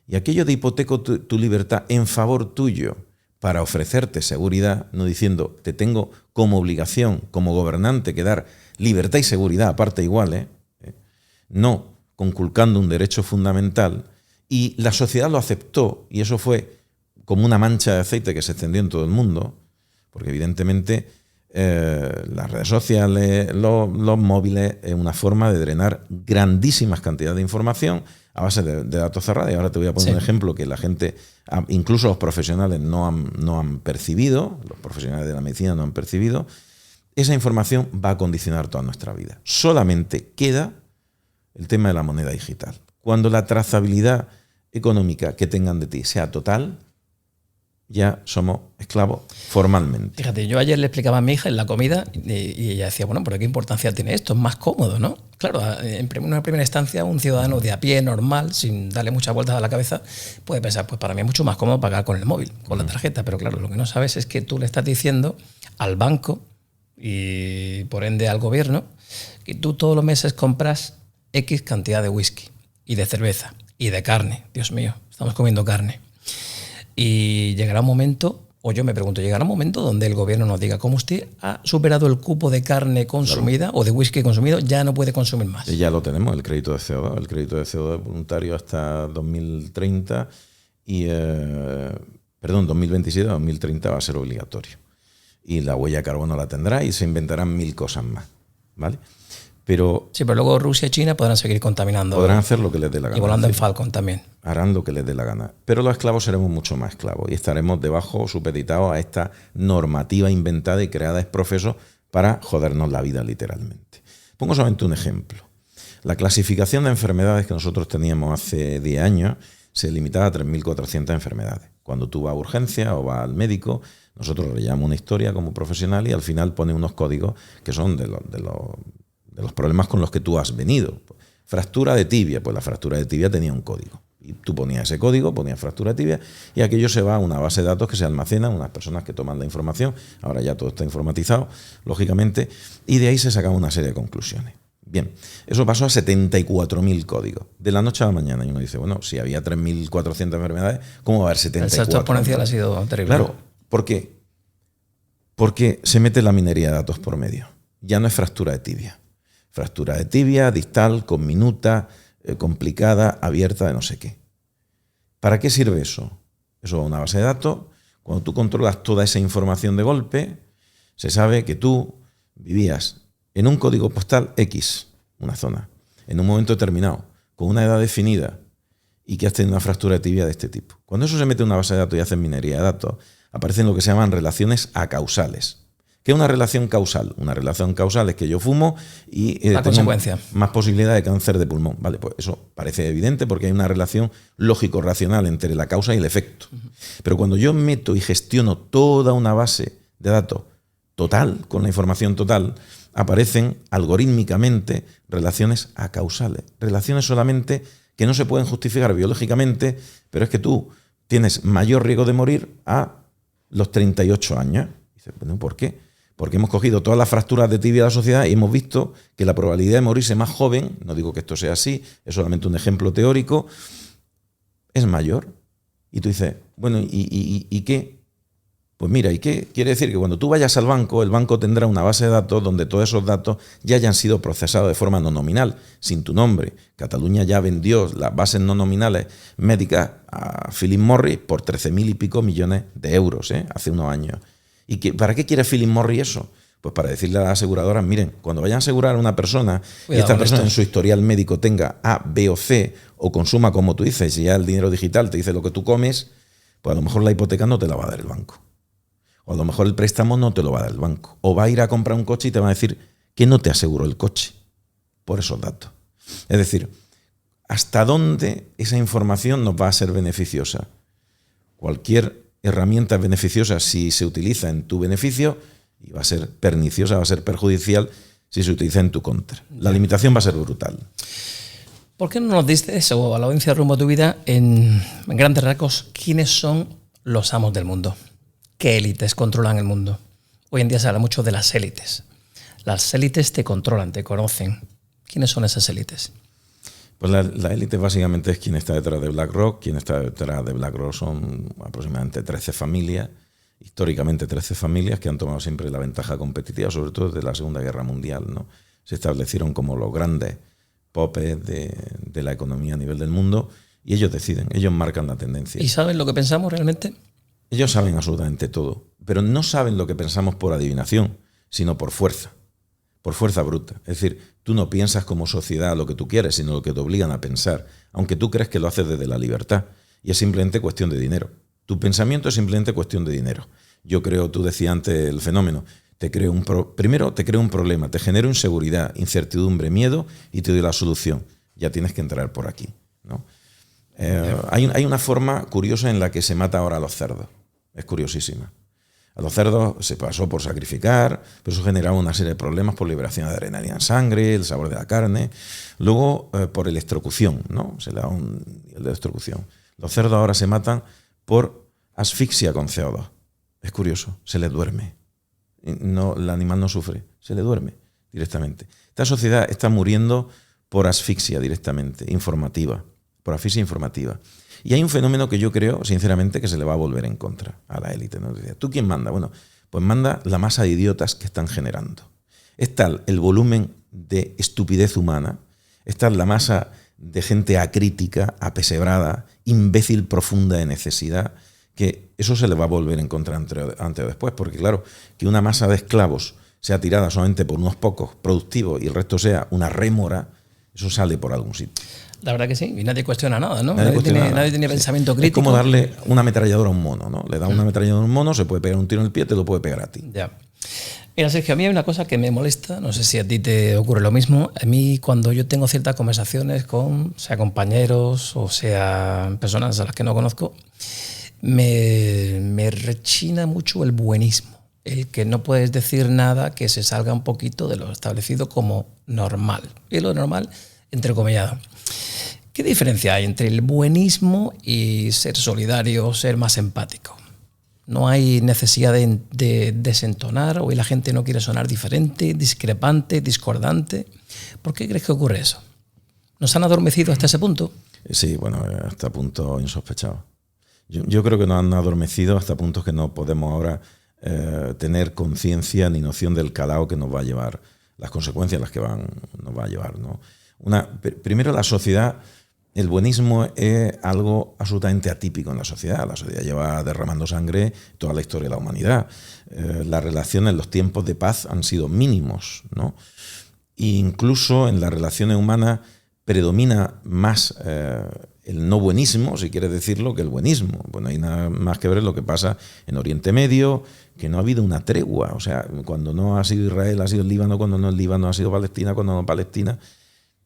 Y aquello de hipoteco tu libertad en favor tuyo para ofrecerte seguridad, no diciendo te tengo como obligación, como gobernante, que dar libertad y seguridad a partes iguales, no conculcando un derecho fundamental, y la sociedad lo aceptó, y eso fue como una mancha de aceite que se extendió en todo el mundo, porque evidentemente las redes sociales, los móviles, es una forma de drenar grandísimas cantidades de información a base de datos cerrados. Y ahora te voy a poner un ejemplo que la gente, incluso los profesionales no han percibido, los profesionales de la medicina no han percibido. Esa información va a condicionar toda nuestra vida. Solamente queda el tema de la moneda digital. Cuando la trazabilidad económica que tengan de ti sea total, ya somos esclavos formalmente. Fíjate, yo ayer le explicaba a mi hija en la comida y ella decía, bueno, pero ¿qué importancia tiene esto? Es más cómodo, ¿no? Claro, en una primera instancia, un ciudadano de a pie, normal, sin darle muchas vueltas a la cabeza, puede pensar, pues para mí es mucho más cómodo pagar con el móvil, con la tarjeta. Pero claro, lo que no sabes es que tú le estás diciendo al banco y por ende al gobierno que tú todos los meses compras X cantidad de whisky y de cerveza y de carne. Dios mío, estamos comiendo carne. Y llegará un momento, o yo me pregunto, llegará un momento donde el gobierno nos diga, como usted ha superado el cupo de carne consumida o de whisky consumido, ya no puede consumir más. Y ya lo tenemos, el crédito de CO2. El crédito de CO2 es voluntario hasta 2030 y, 2027 a 2030 va a ser obligatorio. Y la huella de carbono la tendrá y se inventarán 1000 cosas más, ¿vale? Pero luego Rusia y China podrán seguir contaminando. Podrán hacer lo que les dé la gana. Y volando en Falcon también. Harán lo que les dé la gana. Pero los esclavos seremos mucho más esclavos y estaremos debajo, supeditados a esta normativa inventada y creada ex profeso para jodernos la vida literalmente. Pongo solamente un ejemplo. La clasificación de enfermedades que nosotros teníamos hace 10 años se limitaba a 3.400 enfermedades. Cuando tú vas a urgencia o vas al médico, nosotros le llamamos una historia como profesional y al final pone unos códigos que son de los problemas con los que tú has venido. Fractura de tibia, pues la fractura de tibia tenía un código. Y tú ponías ese código, ponías fractura de tibia, y aquello se va a una base de datos que se almacena, unas personas que toman la información, ahora ya todo está informatizado, lógicamente, y de ahí se sacan una serie de conclusiones. Bien, eso pasó a 74.000 códigos, de la noche a la mañana, y uno dice, bueno, si había 3.400 enfermedades, ¿cómo va a haber 74? El salto exponencial ha sido terrible. Claro, ¿por qué? Porque se mete la minería de datos por medio. Ya no es fractura de tibia. Fractura de tibia, distal, conminuta, complicada, abierta, de no sé qué. ¿Para qué sirve eso? Eso es una base de datos. Cuando tú controlas toda esa información de golpe, se sabe que tú vivías en un código postal X, una zona, en un momento determinado, con una edad definida y que has tenido una fractura de tibia de este tipo. Cuando eso se mete en una base de datos y hacen minería de datos, aparecen lo que se llaman relaciones acausales. ¿Qué es una relación causal? Una relación causal es que yo fumo y tengo más posibilidad de cáncer de pulmón. Vale, pues eso parece evidente porque hay una relación lógico-racional entre la causa y el efecto. Pero cuando yo meto y gestiono toda una base de datos total, con la información total, aparecen algorítmicamente relaciones acausales. Relaciones solamente que no se pueden justificar biológicamente, pero es que tú tienes mayor riesgo de morir a los 38 años. Dices, bueno, ¿por qué? Porque hemos cogido todas las fracturas de tibia de la sociedad y hemos visto que la probabilidad de morirse más joven, no digo que esto sea así, es solamente un ejemplo teórico, es mayor. Y tú dices, bueno, ¿y qué? Pues mira, ¿y qué? Quiere decir que cuando tú vayas al banco, el banco tendrá una base de datos donde todos esos datos ya hayan sido procesados de forma no nominal, sin tu nombre. Cataluña ya vendió las bases no nominales médicas a Philip Morris por 13.000 y pico millones de euros, hace unos años. ¿Y para qué quiere Philip Morris eso? Pues para decirle a las aseguradoras, miren, cuando vayan a asegurar a una persona y esta persona en su historial médico tenga A, B o C, o consuma como tú dices, y ya el dinero digital te dice lo que tú comes, pues a lo mejor la hipoteca no te la va a dar el banco. O a lo mejor el préstamo no te lo va a dar el banco. O va a ir a comprar un coche y te va a decir que no te aseguró el coche por esos datos. Es decir, ¿hasta dónde esa información nos va a ser beneficiosa? Cualquier herramienta es beneficiosa si se utiliza en tu beneficio y va a ser perniciosa, va a ser perjudicial si se utiliza en tu contra. La limitación va a ser brutal. ¿Por qué no nos dices, o a la audiencia de Rumbo a tu Vida, en grandes rasgos, quiénes son los amos del mundo? ¿Qué élites controlan el mundo? Hoy en día se habla mucho de las élites. Las élites te controlan, te conocen. ¿Quiénes son esas élites? Pues la élite básicamente es quien está detrás de BlackRock. Quien está detrás de BlackRock son aproximadamente 13 familias, históricamente 13 familias que han tomado siempre la ventaja competitiva, sobre todo desde la Segunda Guerra Mundial, ¿no? Se establecieron como los grandes popes de la economía a nivel del mundo y ellos deciden, ellos marcan la tendencia. ¿Y saben lo que pensamos realmente? Ellos saben absolutamente todo, pero no saben lo que pensamos por adivinación, sino por fuerza bruta. Es decir, tú no piensas como sociedad lo que tú quieres, sino lo que te obligan a pensar, aunque tú crees que lo haces desde la libertad. Y es simplemente cuestión de dinero. Tu pensamiento es simplemente cuestión de dinero. Yo creo, tú decías antes el fenómeno, primero te creo un problema, te genero inseguridad, incertidumbre, miedo y te doy la solución. Ya tienes que entrar por aquí, ¿no? Hay una forma curiosa en la que se mata ahora a los cerdos. Es curiosísima. A los cerdos se pasó por sacrificar, pero eso generaba una serie de problemas por liberación de adrenalina en sangre, el sabor de la carne. Luego, por electrocución, ¿no? Se le da un nivel de electrocución. Los cerdos ahora se matan por asfixia con CO2. Es curioso, se les duerme. No, el animal no sufre, se le duerme directamente. Esta sociedad está muriendo por asfixia directamente, informativa, por asfixia informativa. Y hay un fenómeno que yo creo, sinceramente, que se le va a volver en contra a la élite, ¿no? ¿Tú quién manda? Bueno, pues manda la masa de idiotas que están generando. Es tal el volumen de estupidez humana, es tal la masa de gente acrítica, apesebrada, imbécil profunda de necesidad, que eso se le va a volver en contra antes o después, porque claro, que una masa de esclavos sea tirada solamente por unos pocos productivos y el resto sea una rémora, eso sale por algún sitio. La verdad que sí, y nadie cuestiona nada, ¿no? Nadie tiene pensamiento crítico. Es como darle una ametralladora a un mono, ¿no? Le da una ametralladora a un mono, se puede pegar un tiro en el pie, te lo puede pegar a ti. Ya. Mira, Sergio, a mí hay una cosa que me molesta, no sé si a ti te ocurre lo mismo. A mí, cuando yo tengo ciertas conversaciones con, sea compañeros o sea personas a las que no conozco, me rechina mucho el buenismo. El que no puedes decir nada que se salga un poquito de lo establecido como normal. Y lo normal, entrecomillado. ¿Qué diferencia hay entre el buenismo y ser solidario, ser más empático? No hay necesidad de desentonar, o la gente no quiere sonar diferente, discrepante, discordante. ¿Por qué crees que ocurre eso? ¿Nos han adormecido hasta ese punto? Sí, bueno, hasta punto insospechado. Yo creo que nos han adormecido hasta puntos que no podemos ahora tener conciencia ni noción del calado que nos va a llevar, las consecuencias las que nos va a llevar, ¿no? Primero, la sociedad, el buenismo es algo absolutamente atípico en la sociedad. La sociedad lleva derramando sangre toda la historia de la humanidad. Las relaciones, los tiempos de paz han sido mínimos, ¿no? E incluso en las relaciones humanas predomina más el no buenismo, si quieres decirlo, que el buenismo. Bueno, hay nada más que ver lo que pasa en Oriente Medio, que no ha habido una tregua. O sea, cuando no ha sido Israel, ha sido el Líbano; cuando no el Líbano, ha sido Palestina; cuando no Palestina.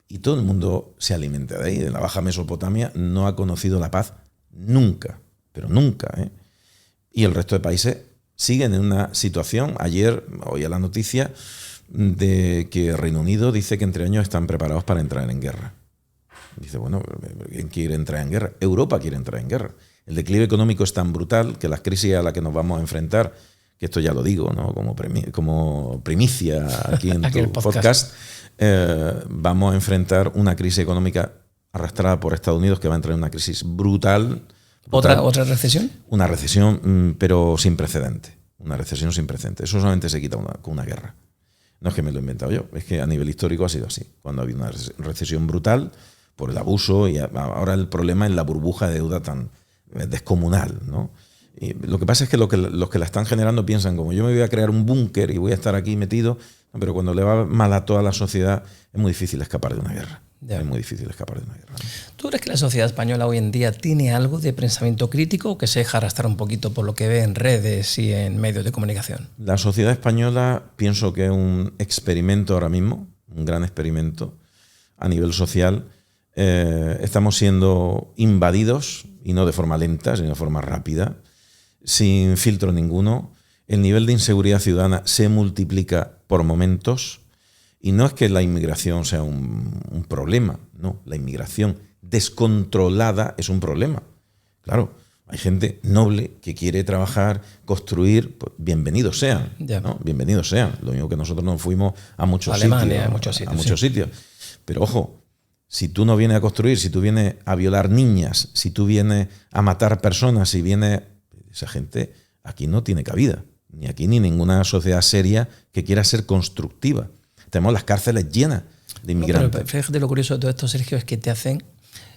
Y todo el mundo se alimenta de ahí. En la Baja Mesopotamia no ha conocido la paz nunca, pero nunca, ¿eh? Y el resto de países siguen en una situación. Ayer oía la noticia de que Reino Unido dice que en 3 años están preparados para entrar en guerra. Dice, bueno, ¿quién quiere entrar en guerra? Europa quiere entrar en guerra. El declive económico es tan brutal que las crisis a las que nos vamos a enfrentar, que esto ya lo digo, ¿no? como primicia aquí en tu podcast, vamos a enfrentar una crisis económica arrastrada por Estados Unidos, que va a entrar en una crisis brutal. ¿Otra recesión? Una recesión, pero sin precedente. Una recesión sin precedente. Eso solamente se quita con una guerra. No es que me lo he inventado yo, es que a nivel histórico ha sido así. Cuando ha habido una recesión brutal por el abuso, y ahora el problema es la burbuja de deuda tan descomunal, ¿no? Y lo que pasa es que los que la están generando piensan, como yo me voy a crear un búnker y voy a estar aquí metido, pero cuando le va mal a toda la sociedad es muy difícil escapar de una guerra. Ya. Es muy difícil escapar de una guerra, ¿no? ¿Tú crees que la sociedad española hoy en día tiene algo de pensamiento crítico, o que se deja arrastrar un poquito por lo que ve en redes y en medios de comunicación? La sociedad española pienso que es un experimento ahora mismo, un gran experimento a nivel social. Estamos siendo invadidos, y no de forma lenta, sino de forma rápida, sin filtro ninguno. El nivel de inseguridad ciudadana se multiplica por momentos, y no es que la inmigración sea un problema, no, la inmigración descontrolada es un problema. Claro, hay gente noble que quiere trabajar, construir, pues bienvenidos sean, ¿no? Bienvenidos sean. Lo único que nosotros nos fuimos a muchos Alemania, sitios. A muchos sitios. Pero ojo, si tú no vienes a construir, si tú vienes a violar niñas, si tú vienes a matar personas, si vienes... Esa gente aquí no tiene cabida. Ni aquí ni ninguna sociedad seria que quiera ser constructiva. Tenemos las cárceles llenas de inmigrantes. Pero fíjate, lo curioso de todo esto, Sergio, es que te hacen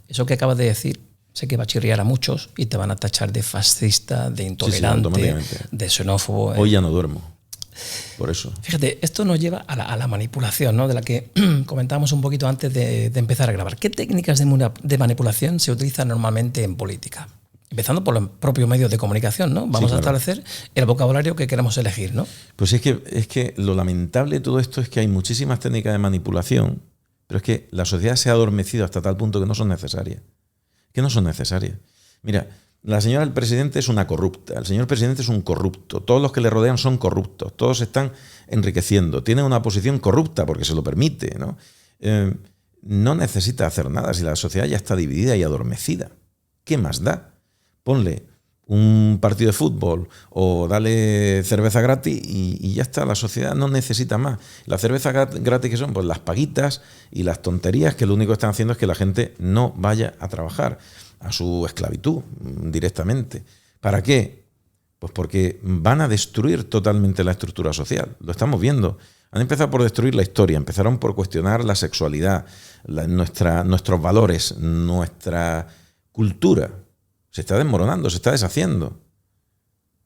eso que acabas de decir. Sé que va a chirriar a muchos y te van a tachar de fascista, de intolerante, de xenófobo. Hoy ya no duermo. Por eso. Fíjate, esto nos lleva a la manipulación, ¿no? De la que comentábamos un poquito antes de empezar a grabar. ¿Qué técnicas de manipulación se utilizan normalmente en política? Empezando por los propios medios de comunicación, ¿no? Vamos a establecer el vocabulario que queremos elegir, ¿no? Pues es que lo lamentable de todo esto es que hay muchísimas técnicas de manipulación, pero es que la sociedad se ha adormecido hasta tal punto que no son necesarias. Que no son necesarias. Mira, La señora del presidente es una corrupta, el señor presidente es un corrupto, todos los que le rodean son corruptos, todos se están enriqueciendo, tiene una posición corrupta porque se lo permite, ¿no? No necesita hacer nada si la sociedad ya está dividida y adormecida. ¿Qué más da? Ponle un partido de fútbol o dale cerveza gratis y ya está, la sociedad no necesita más. La cerveza gratis que son pues las paguitas y las tonterías que lo único que están haciendo es que la gente no vaya a trabajar a su esclavitud directamente. ¿Para qué? Pues porque van a destruir totalmente la estructura social. Lo estamos viendo. Han empezado por destruir la historia, empezaron por cuestionar la sexualidad, nuestros valores, nuestra cultura. Se está desmoronando, se está deshaciendo.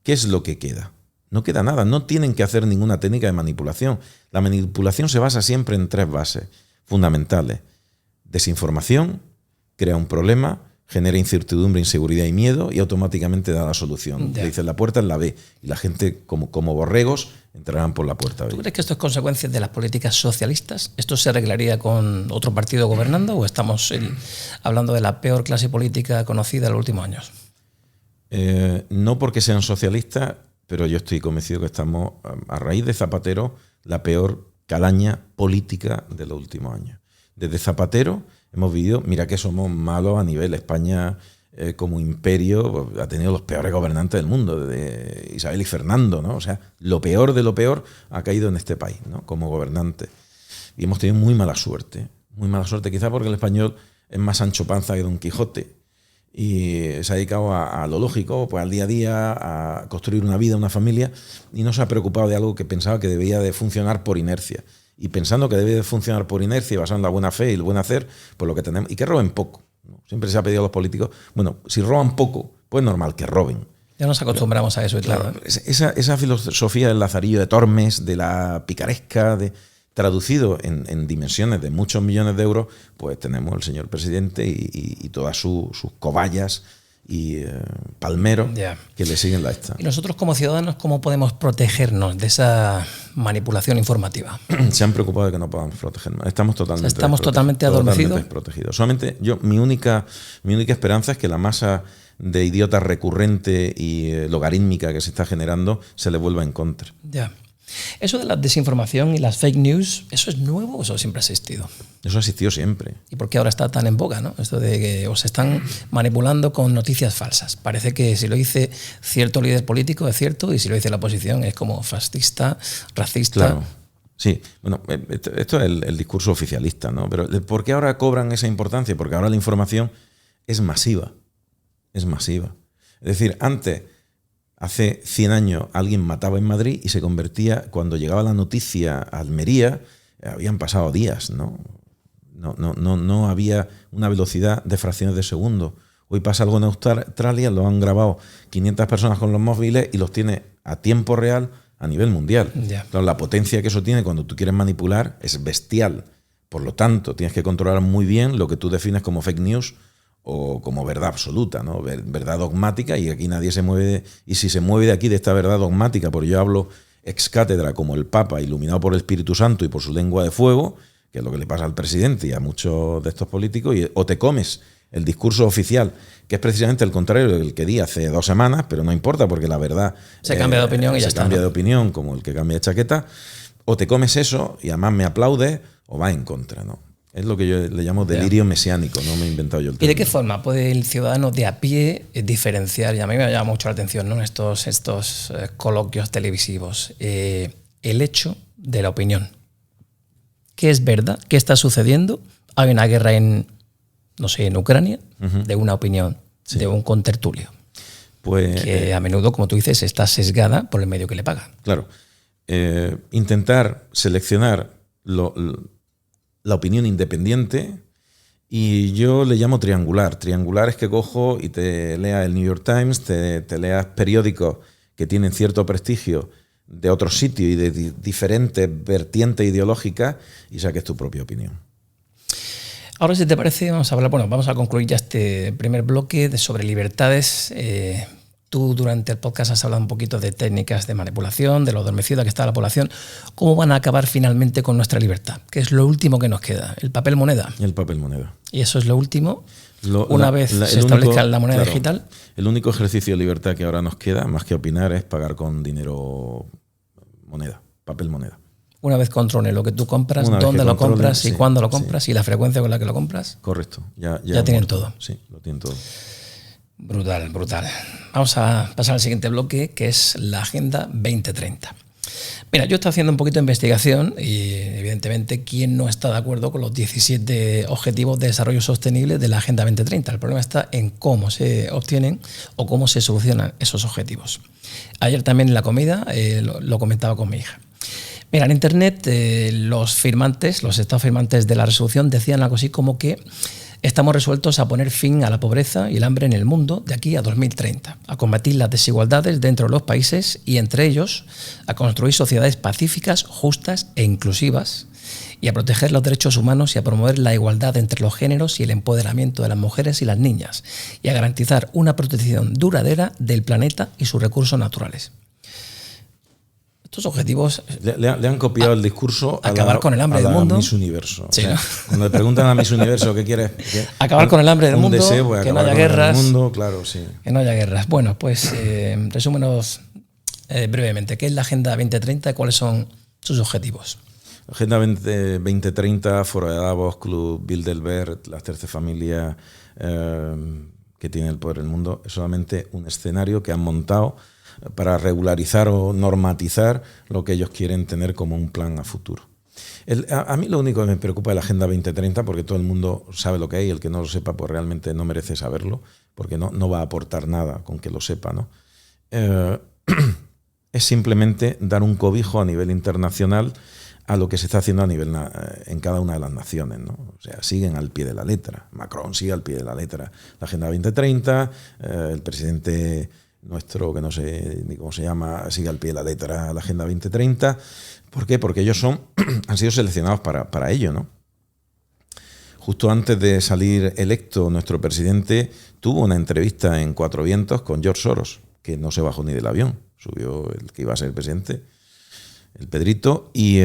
¿Qué es lo que queda? No queda nada, no tienen que hacer ninguna técnica de manipulación. La manipulación se basa siempre en 3 bases fundamentales. Desinformación, crea un problema, genera incertidumbre, inseguridad y miedo y automáticamente da la solución. Le dicen la puerta es la B y la gente como borregos entrarán por la puerta B. ¿Tú crees que esto es consecuencia de las políticas socialistas? ¿Esto se arreglaría con otro partido gobernando o estamos hablando de la peor clase política conocida en los últimos años? No porque sean socialistas, pero yo estoy convencido que estamos, a raíz de Zapatero, la peor calaña política de los últimos años. Desde Zapatero hemos vivido, mira que somos malos a nivel España como imperio, ha tenido los peores gobernantes del mundo, desde Isabel y Fernando, ¿no? O sea, lo peor de lo peor ha caído en este país, ¿no? Como gobernante. Y hemos tenido muy mala suerte quizás porque el español es más Sancho Panza que Don Quijote y se ha dedicado a lo lógico, pues al día a día, a construir una vida, una familia, y no se ha preocupado de algo que pensaba que debía de funcionar por inercia. Y pensando que debe de funcionar por inercia y basado en la buena fe y el buen hacer, pues lo que tenemos, y que roben poco, ¿no? Siempre se ha pedido a los políticos, bueno, si roban poco, pues es normal que roben. Ya nos acostumbramos a eso y claro. Esa filosofía del Lazarillo de Tormes, de la picaresca, traducido en dimensiones de muchos millones de euros, pues tenemos el señor presidente y todas sus cobayas y palmeros que le siguen la esta. ¿Y nosotros como ciudadanos cómo podemos protegernos de esa manipulación informativa? Se han preocupado de que no podamos protegernos. Estamos totalmente adormecidos. Desprotegidos. Solamente mi única esperanza es que la masa de idiotas recurrente y logarítmica que se está generando se le vuelva en contra. Ya. Eso de la desinformación y las fake news, ¿eso es nuevo o eso siempre ha existido? Eso ha existido siempre. ¿Y por qué ahora está tan en boga, ¿no? Esto de que os están manipulando con noticias falsas. Parece que si lo dice cierto líder político es cierto y si lo dice la oposición es como fascista, racista. Claro. Sí, bueno, esto es el discurso oficialista, ¿no? Pero ¿por qué ahora cobran esa importancia? Porque ahora la información es masiva. Es masiva. Es decir, antes, hace 100 años, alguien mataba en Madrid y se convertía, cuando llegaba la noticia a Almería, habían pasado días, ¿no? No había una velocidad de fracciones de segundo. Hoy pasa algo en Australia, lo han grabado 500 personas con los móviles y los tiene a tiempo real a nivel mundial. Claro, la potencia que eso tiene cuando tú quieres manipular es bestial. Por lo tanto, tienes que controlar muy bien lo que tú defines como fake news o como verdad absoluta, ¿no? Verdad dogmática, y aquí nadie se mueve. Y si se mueve de aquí, de esta verdad dogmática, porque yo hablo ex cátedra como el Papa, iluminado por el Espíritu Santo y por su lengua de fuego, que es lo que le pasa al presidente y a muchos de estos políticos, o te comes el discurso oficial, que es precisamente el contrario del que di hace 2 semanas, pero no importa porque la verdad se cambia de opinión y ya está. Se cambia de opinión como el que cambia de chaqueta, o te comes eso y además me aplaudes o vas en contra, ¿no? Es lo que yo le llamo delirio mesiánico, no me he inventado yo el término. ¿Y de qué forma puede el ciudadano de a pie diferenciar? Y a mí me llama mucho la atención, ¿no? estos coloquios televisivos. El hecho de la opinión. ¿Qué es verdad? ¿Qué está sucediendo? Hay una guerra en Ucrania, de una opinión, de un contertulio. Pues, que a menudo, como tú dices, está sesgada por el medio que le pagan. Claro. Intentar seleccionar la opinión independiente, y yo le llamo triangular. Triangular es que cojo y te leas el New York Times, te leas periódicos que tienen cierto prestigio de otros sitios y de diferentes vertientes ideológicas y saques tu propia opinión. Ahora, si te parece, vamos a concluir ya este primer bloque sobre libertades. Tú durante el podcast has hablado un poquito de técnicas de manipulación, de lo adormecida que está la población. ¿Cómo van a acabar finalmente con nuestra libertad? Que es lo último que nos queda, el papel moneda. El papel moneda. Y eso es lo último. Una vez se establezca la moneda digital. El único ejercicio de libertad que ahora nos queda, más que opinar, es pagar con dinero moneda, papel moneda. Una vez controle lo que tú compras, dónde lo compras y cuándo lo compras y la frecuencia con la que lo compras. Correcto. Ya tienen todo. Sí, lo tienen todo. Brutal, brutal. Vamos a pasar al siguiente bloque, que es la Agenda 2030. Mira, yo estoy haciendo un poquito de investigación y evidentemente quién no está de acuerdo con los 17 Objetivos de Desarrollo Sostenible de la Agenda 2030. El problema está en cómo se obtienen o cómo se solucionan esos objetivos. Ayer también en la comida lo comentaba con mi hija. Mira, en Internet los estados firmantes de la resolución decían algo así como que estamos resueltos a poner fin a la pobreza y el hambre en el mundo de aquí a 2030, a combatir las desigualdades dentro de los países y entre ellos a construir sociedades pacíficas, justas e inclusivas y a proteger los derechos humanos y a promover la igualdad entre los géneros y el empoderamiento de las mujeres y las niñas y a garantizar una protección duradera del planeta y sus recursos naturales. Estos objetivos... Le han copiado el discurso acabar con el hambre del mundo. Miss Universo. Sí, ¿no? Cuando le preguntan a Miss Universo qué quiere... Acabar con el hambre del mundo, deseo, pues, que no haya guerras. Mundo, claro, sí. Que no haya guerras. Bueno, pues resúmenos brevemente. ¿Qué es la Agenda 2030 y cuáles son sus objetivos? Agenda 2030, Foro de Davos, Club Bilderberg, las 13 familias que tienen el poder en el mundo, es solamente un escenario que han montado para regularizar o normatizar lo que ellos quieren tener como un plan a futuro. A mí lo único que me preocupa es la Agenda 2030, porque todo el mundo sabe lo que hay, y el que no lo sepa pues realmente no merece saberlo, porque no va a aportar nada con que lo sepa, ¿no? Es simplemente dar un cobijo a nivel internacional a lo que se está haciendo a nivel en cada una de las naciones, ¿no? O sea, siguen al pie de la letra. Macron sigue al pie de la letra la Agenda 2030, el presidente nuestro, que no sé ni cómo se llama, sigue al pie de la letra la Agenda 2030. ¿Por qué? Porque ellos han sido seleccionados para ello, ¿no? Justo antes de salir electo, nuestro presidente tuvo una entrevista en Cuatro Vientos con George Soros, que no se bajó ni del avión, subió el que iba a ser el presidente, el Pedrito, y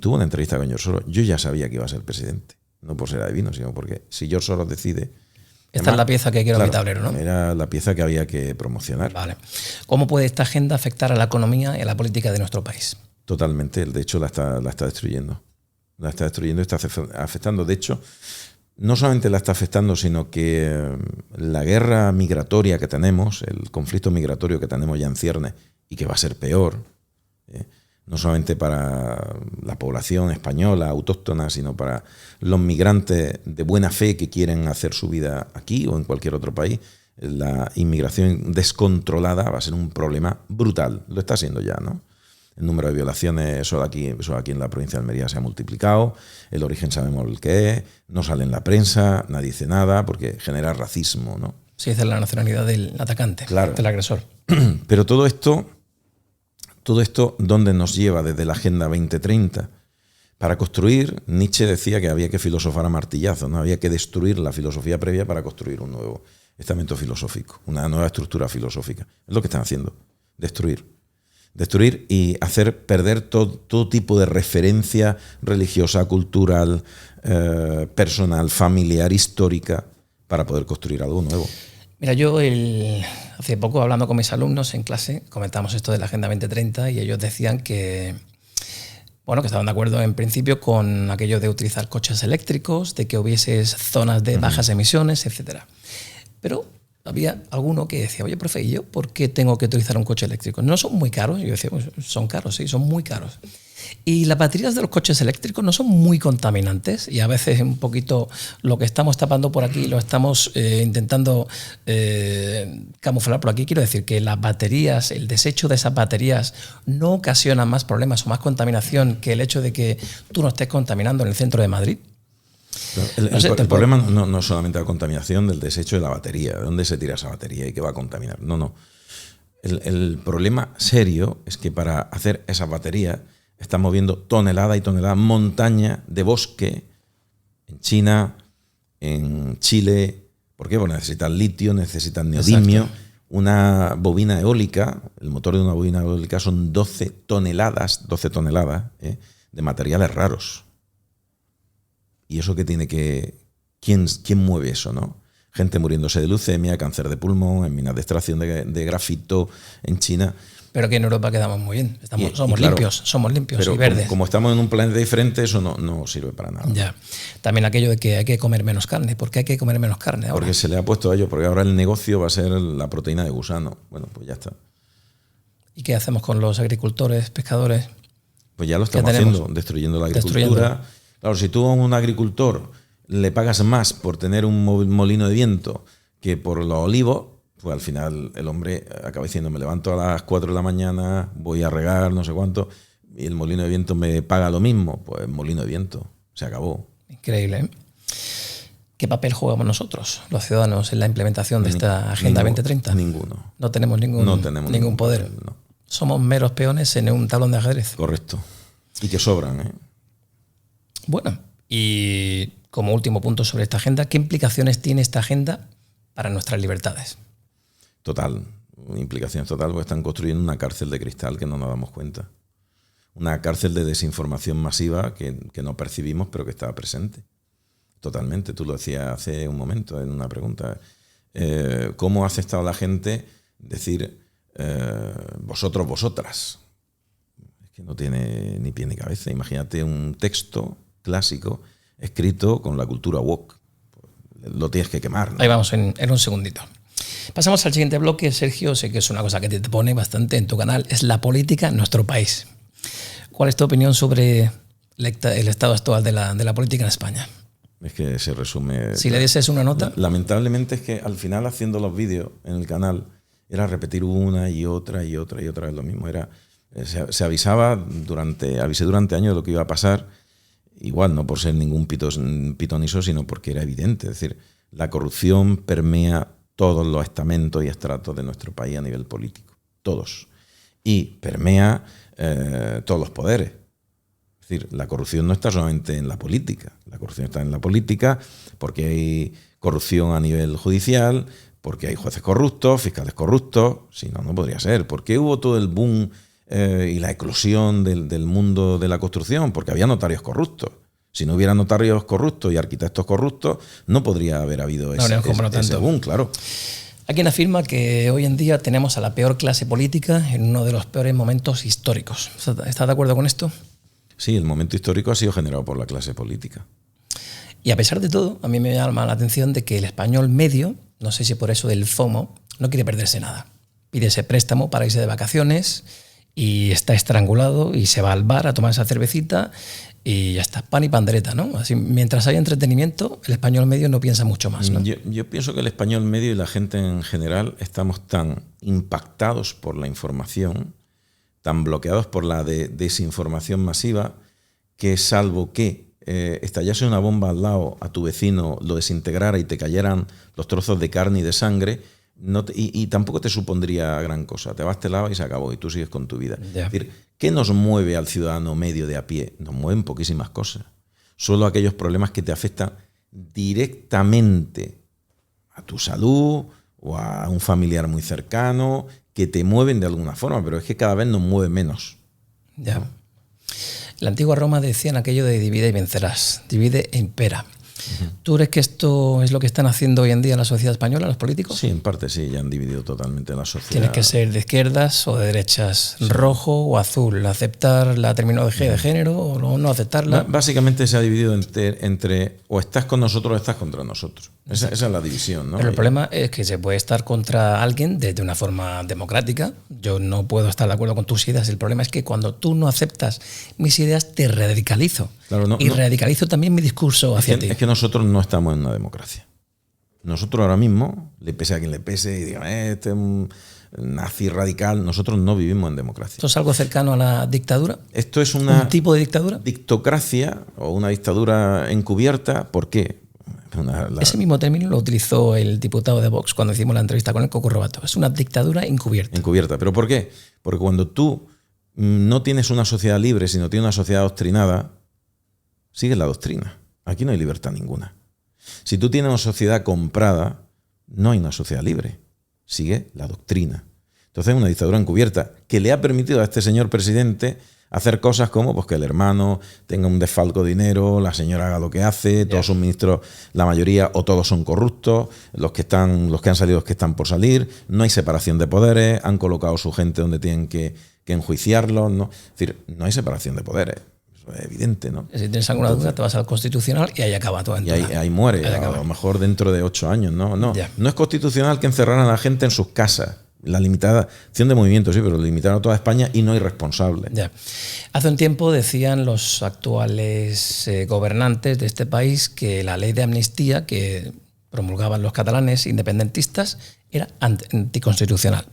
tuvo una entrevista con George Soros. Yo ya sabía que iba a ser presidente, no por ser adivino, sino porque si George Soros decide... Esta es la pieza que quiero, claro, mi tablero, ¿no? Era la pieza que había que promocionar. Vale. ¿Cómo puede esta agenda afectar a la economía y a la política de nuestro país? Totalmente. De hecho, la está destruyendo. La está destruyendo y está afectando. De hecho, no solamente la está afectando, sino que la guerra migratoria que tenemos, el conflicto migratorio que tenemos ya en ciernes y que va a ser peor, no solamente para la población española, autóctona, sino para los migrantes de buena fe que quieren hacer su vida aquí o en cualquier otro país. La inmigración descontrolada va a ser un problema brutal. Lo está siendo ya, ¿no? El número de violaciones, eso aquí en la provincia de Almería se ha multiplicado. El origen sabemos el que es. No sale en la prensa, nadie dice nada porque genera racismo, ¿no? Sí, es la nacionalidad del atacante, claro, del agresor. Pero todo esto, ¿dónde nos lleva desde la Agenda 2030? Para construir, Nietzsche decía que había que filosofar a martillazos, ¿no? Había que destruir la filosofía previa para construir un nuevo estamento filosófico, una nueva estructura filosófica. Es lo que están haciendo, destruir y hacer perder todo tipo de referencia religiosa, cultural, personal, familiar, histórica, para poder construir algo nuevo. Mira, yo hace poco, hablando con mis alumnos en clase, comentamos esto de la Agenda 2030 y ellos decían que estaban de acuerdo en principio con aquello de utilizar coches eléctricos, de que hubiese zonas de bajas emisiones, etc. Pero había alguno que decía, oye, profe, ¿y yo por qué tengo que utilizar un coche eléctrico? ¿No son muy caros? Y yo decía, pues son caros, sí, son muy caros. Y las baterías de los coches eléctricos no son muy contaminantes y a veces un poquito lo que estamos tapando por aquí lo estamos intentando camuflar por aquí. Quiero decir que las baterías, el desecho de esas baterías no ocasiona más problemas o más contaminación que el hecho de que tú no estés contaminando en el centro de Madrid. El problema no es solamente la contaminación del desecho de la batería. ¿De dónde se tira esa batería y qué va a contaminar? No. El problema serio es que para hacer esas baterías están moviendo toneladas y toneladas, montañas de bosque en China, en Chile. ¿Por qué? Porque necesitan litio, necesitan neodimio. Exacto. una bobina eólica, el motor de una bobina eólica son 12 toneladas de materiales raros. ¿Y eso qué tiene que...? ¿Quién mueve eso, no? Gente muriéndose de leucemia, cáncer de pulmón, en minas de extracción de grafito en China. Pero que en Europa quedamos muy bien. Somos limpios pero y verdes. Como estamos en un planeta diferente, eso no sirve para nada. Ya. También aquello de que hay que comer menos carne. ¿Por qué hay que comer menos carne ahora? Porque se le ha puesto a ello, porque ahora el negocio va a ser la proteína de gusano. Bueno, pues ya está. ¿Y qué hacemos con los agricultores, pescadores? Pues ya lo estamos haciendo, destruyendo la agricultura. Claro, si tú a un agricultor le pagas más por tener un molino de viento que por los olivos, pues al final el hombre acaba diciendo, me levanto a las 4 de la mañana, voy a regar, no sé cuánto, y el molino de viento me paga lo mismo. Pues molino de viento, se acabó. Increíble, ¿eh? ¿Qué papel jugamos nosotros, los ciudadanos, en la implementación de esta Agenda 2030? Ninguno. No tenemos ningún poder. No. Somos meros peones en un tablón de ajedrez. Correcto. Y que sobran, ¿eh? Bueno, y como último punto sobre esta agenda, ¿qué implicaciones tiene esta agenda para nuestras libertades? Total, implicaciones total, porque están construyendo una cárcel de cristal que no nos damos cuenta. Una cárcel de desinformación masiva que no percibimos, pero que está presente. Totalmente, tú lo decías hace un momento en una pregunta. ¿Cómo ha aceptado la gente decir vosotros, vosotras? Es que no tiene ni pie ni cabeza. Imagínate un texto clásico escrito con la cultura woke. Lo tienes que quemar, ¿no? Ahí vamos en un segundito. Pasamos al siguiente bloque, Sergio. Sé que es una cosa que te pone bastante en tu canal. Es la política en nuestro país. ¿Cuál es tu opinión sobre el estado actual de la política en España? Es que se resume... Si le dieses una nota... Lamentablemente es que al final, haciendo los vídeos en el canal, era repetir una y otra vez lo mismo. Se avisé durante años de lo que iba a pasar, igual no por ser ningún pitoniso, sino porque era evidente. Es decir, la corrupción permea todos los estamentos y estratos de nuestro país a nivel político. Todos. Y permea todos los poderes. Es decir, la corrupción no está solamente en la política. La corrupción está en la política porque hay corrupción a nivel judicial, porque hay jueces corruptos, fiscales corruptos. Si no, no podría ser. ¿Por qué hubo todo el boom y la eclosión del mundo de la construcción? Porque había notarios corruptos. Si no hubiera notarios corruptos y arquitectos corruptos, no podría haber habido ese boom, claro. Hay quien afirma que hoy en día tenemos a la peor clase política en uno de los peores momentos históricos. ¿Estás de acuerdo con esto? Sí, el momento histórico ha sido generado por la clase política. Y a pesar de todo, a mí me llama la atención de que el español medio, no sé si por eso del FOMO, no quiere perderse nada. Pide ese préstamo para irse de vacaciones y está estrangulado y se va al bar a tomar esa cervecita y ya está, pan y pandereta, ¿no? Así, mientras haya entretenimiento, el español medio no piensa mucho más, ¿no? Yo pienso que el español medio y la gente en general estamos tan impactados por la información, tan bloqueados por la desinformación masiva, que salvo que estallase una bomba al lado a tu vecino, lo desintegrara y te cayeran los trozos de carne y de sangre, y tampoco te supondría gran cosa. Te vas, te lavas y se acabó y tú sigues con tu vida. Ya. Es decir, ¿qué nos mueve al ciudadano medio de a pie? Nos mueven poquísimas cosas. Solo aquellos problemas que te afectan directamente a tu salud o a un familiar muy cercano, que te mueven de alguna forma, pero es que cada vez nos mueve menos. Ya. En la antigua Roma decían aquello de divide y vencerás, divide e impera. ¿Tú crees que esto es lo que están haciendo hoy en día en la sociedad española, los políticos? Sí, en parte sí, ya han dividido totalmente la sociedad. Tienes que ser de izquierdas o de derechas, sí. Rojo o azul, aceptar la terminología de género o no aceptarla. Básicamente se ha dividido entre o estás con nosotros o estás contra nosotros. Esa es la división, ¿no? Pero el problema es que se puede estar contra alguien de una forma democrática. Yo no puedo estar de acuerdo con tus ideas. El problema es que cuando tú no aceptas mis ideas, te radicalizo. Claro, radicalizo también mi discurso hacia ti. Es que nosotros no estamos en una democracia. Nosotros ahora mismo, le pese a quien le pese y digan, este es un nazi radical, nosotros no vivimos en democracia. ¿Esto es algo cercano a la dictadura? Esto es ¿un tipo de dictadura? Dictocracia o una dictadura encubierta. ¿Por qué? Ese mismo término lo utilizó el diputado de Vox cuando hicimos la entrevista con el Coco Robato. Es una dictadura encubierta. Encubierta. ¿Pero por qué? Porque cuando tú no tienes una sociedad libre, sino tienes una sociedad adoctrinada, sigues la doctrina. Aquí no hay libertad ninguna. Si tú tienes una sociedad comprada, no hay una sociedad libre. sigue la doctrina. Entonces es una dictadura encubierta que le ha permitido a este señor presidente hacer cosas como pues, que el hermano tenga un desfalco de dinero, la señora haga lo que hace, todos sus ministros, la mayoría o todos son corruptos, los que han salido, los que están por salir, no hay separación de poderes, han colocado a su gente donde tienen que enjuiciarlos, ¿no? Es decir, no hay separación de poderes. Eso es evidente, ¿no? Si tienes alguna duda, te vas al Constitucional y ahí acaba todo. Y ahí muere, a lo mejor dentro de 8 años, ¿no? No es constitucional que encerraran a la gente en sus casas. La limitación de movimiento, sí, pero limitaron a toda España y no hay responsable. Ya. Hace un tiempo decían los actuales gobernantes de este país que la ley de amnistía que promulgaban los catalanes independentistas era anticonstitucional.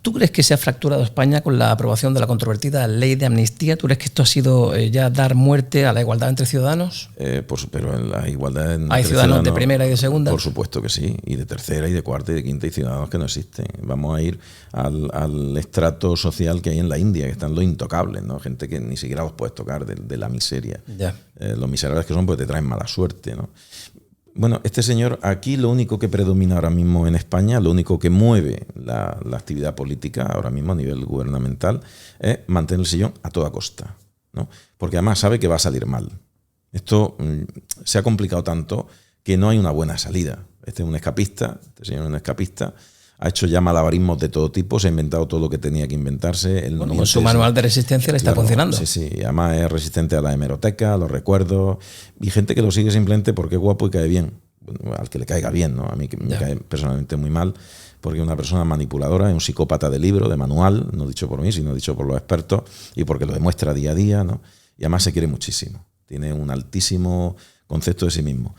¿Tú crees que se ha fracturado España con la aprobación de la controvertida ley de amnistía? ¿Tú crees que esto ha sido ya dar muerte a la igualdad entre ciudadanos? Pero en la igualdad entre ¿Hay ciudadanos de primera y de segunda? Por supuesto que sí, y de tercera y de cuarta y de quinta, y ciudadanos que no existen. Vamos a ir al estrato social que hay en la India, que están los intocables, ¿no? Gente que ni siquiera los puedes tocar de la miseria. Los miserables que son porque te traen mala suerte, ¿no? Bueno, este señor, aquí lo único que predomina ahora mismo en España, lo único que mueve la actividad política ahora mismo a nivel gubernamental es mantener el sillón a toda costa, ¿no? Porque además sabe que va a salir mal. Esto se ha complicado tanto que no hay una buena salida. Este es un escapista, este señor es un escapista, ha hecho ya malabarismos de todo tipo, se ha inventado todo lo que tenía que inventarse. En su manual de resistencia le está funcionando. Sí, y además es resistente a la hemeroteca, a los recuerdos, y gente que lo sigue simplemente porque es guapo y cae bien. Bueno, al que le caiga bien, ¿no? A mí que me cae personalmente muy mal, porque es una persona manipuladora, es un psicópata de libro, de manual, no dicho por mí, sino dicho por los expertos, y porque lo demuestra día a día, ¿no? Y además se quiere muchísimo, tiene un altísimo concepto de sí mismo.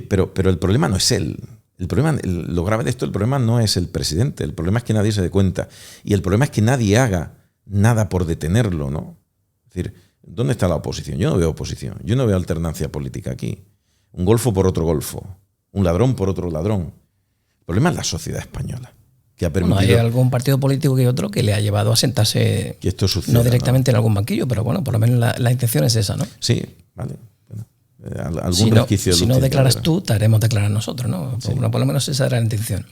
Pero el problema no es él. Lo grave de esto, el problema no es el presidente, el problema es que nadie se dé cuenta, y el problema es que nadie haga nada por detenerlo, ¿no? Es decir, ¿dónde está la oposición? Yo no veo oposición, yo no veo alternancia política aquí. Un golfo por otro golfo, un ladrón por otro ladrón. El problema es la sociedad española, que ha permitido... Hay algún partido político que otro que le ha llevado a sentarse, que esto suceda, no directamente en algún banquillo, pero bueno, por lo menos la intención es esa, ¿no? Sí, vale. Algún resquicio de si no declaras tú, te haremos declarar nosotros, ¿no? Sí. Por lo menos esa era la intención.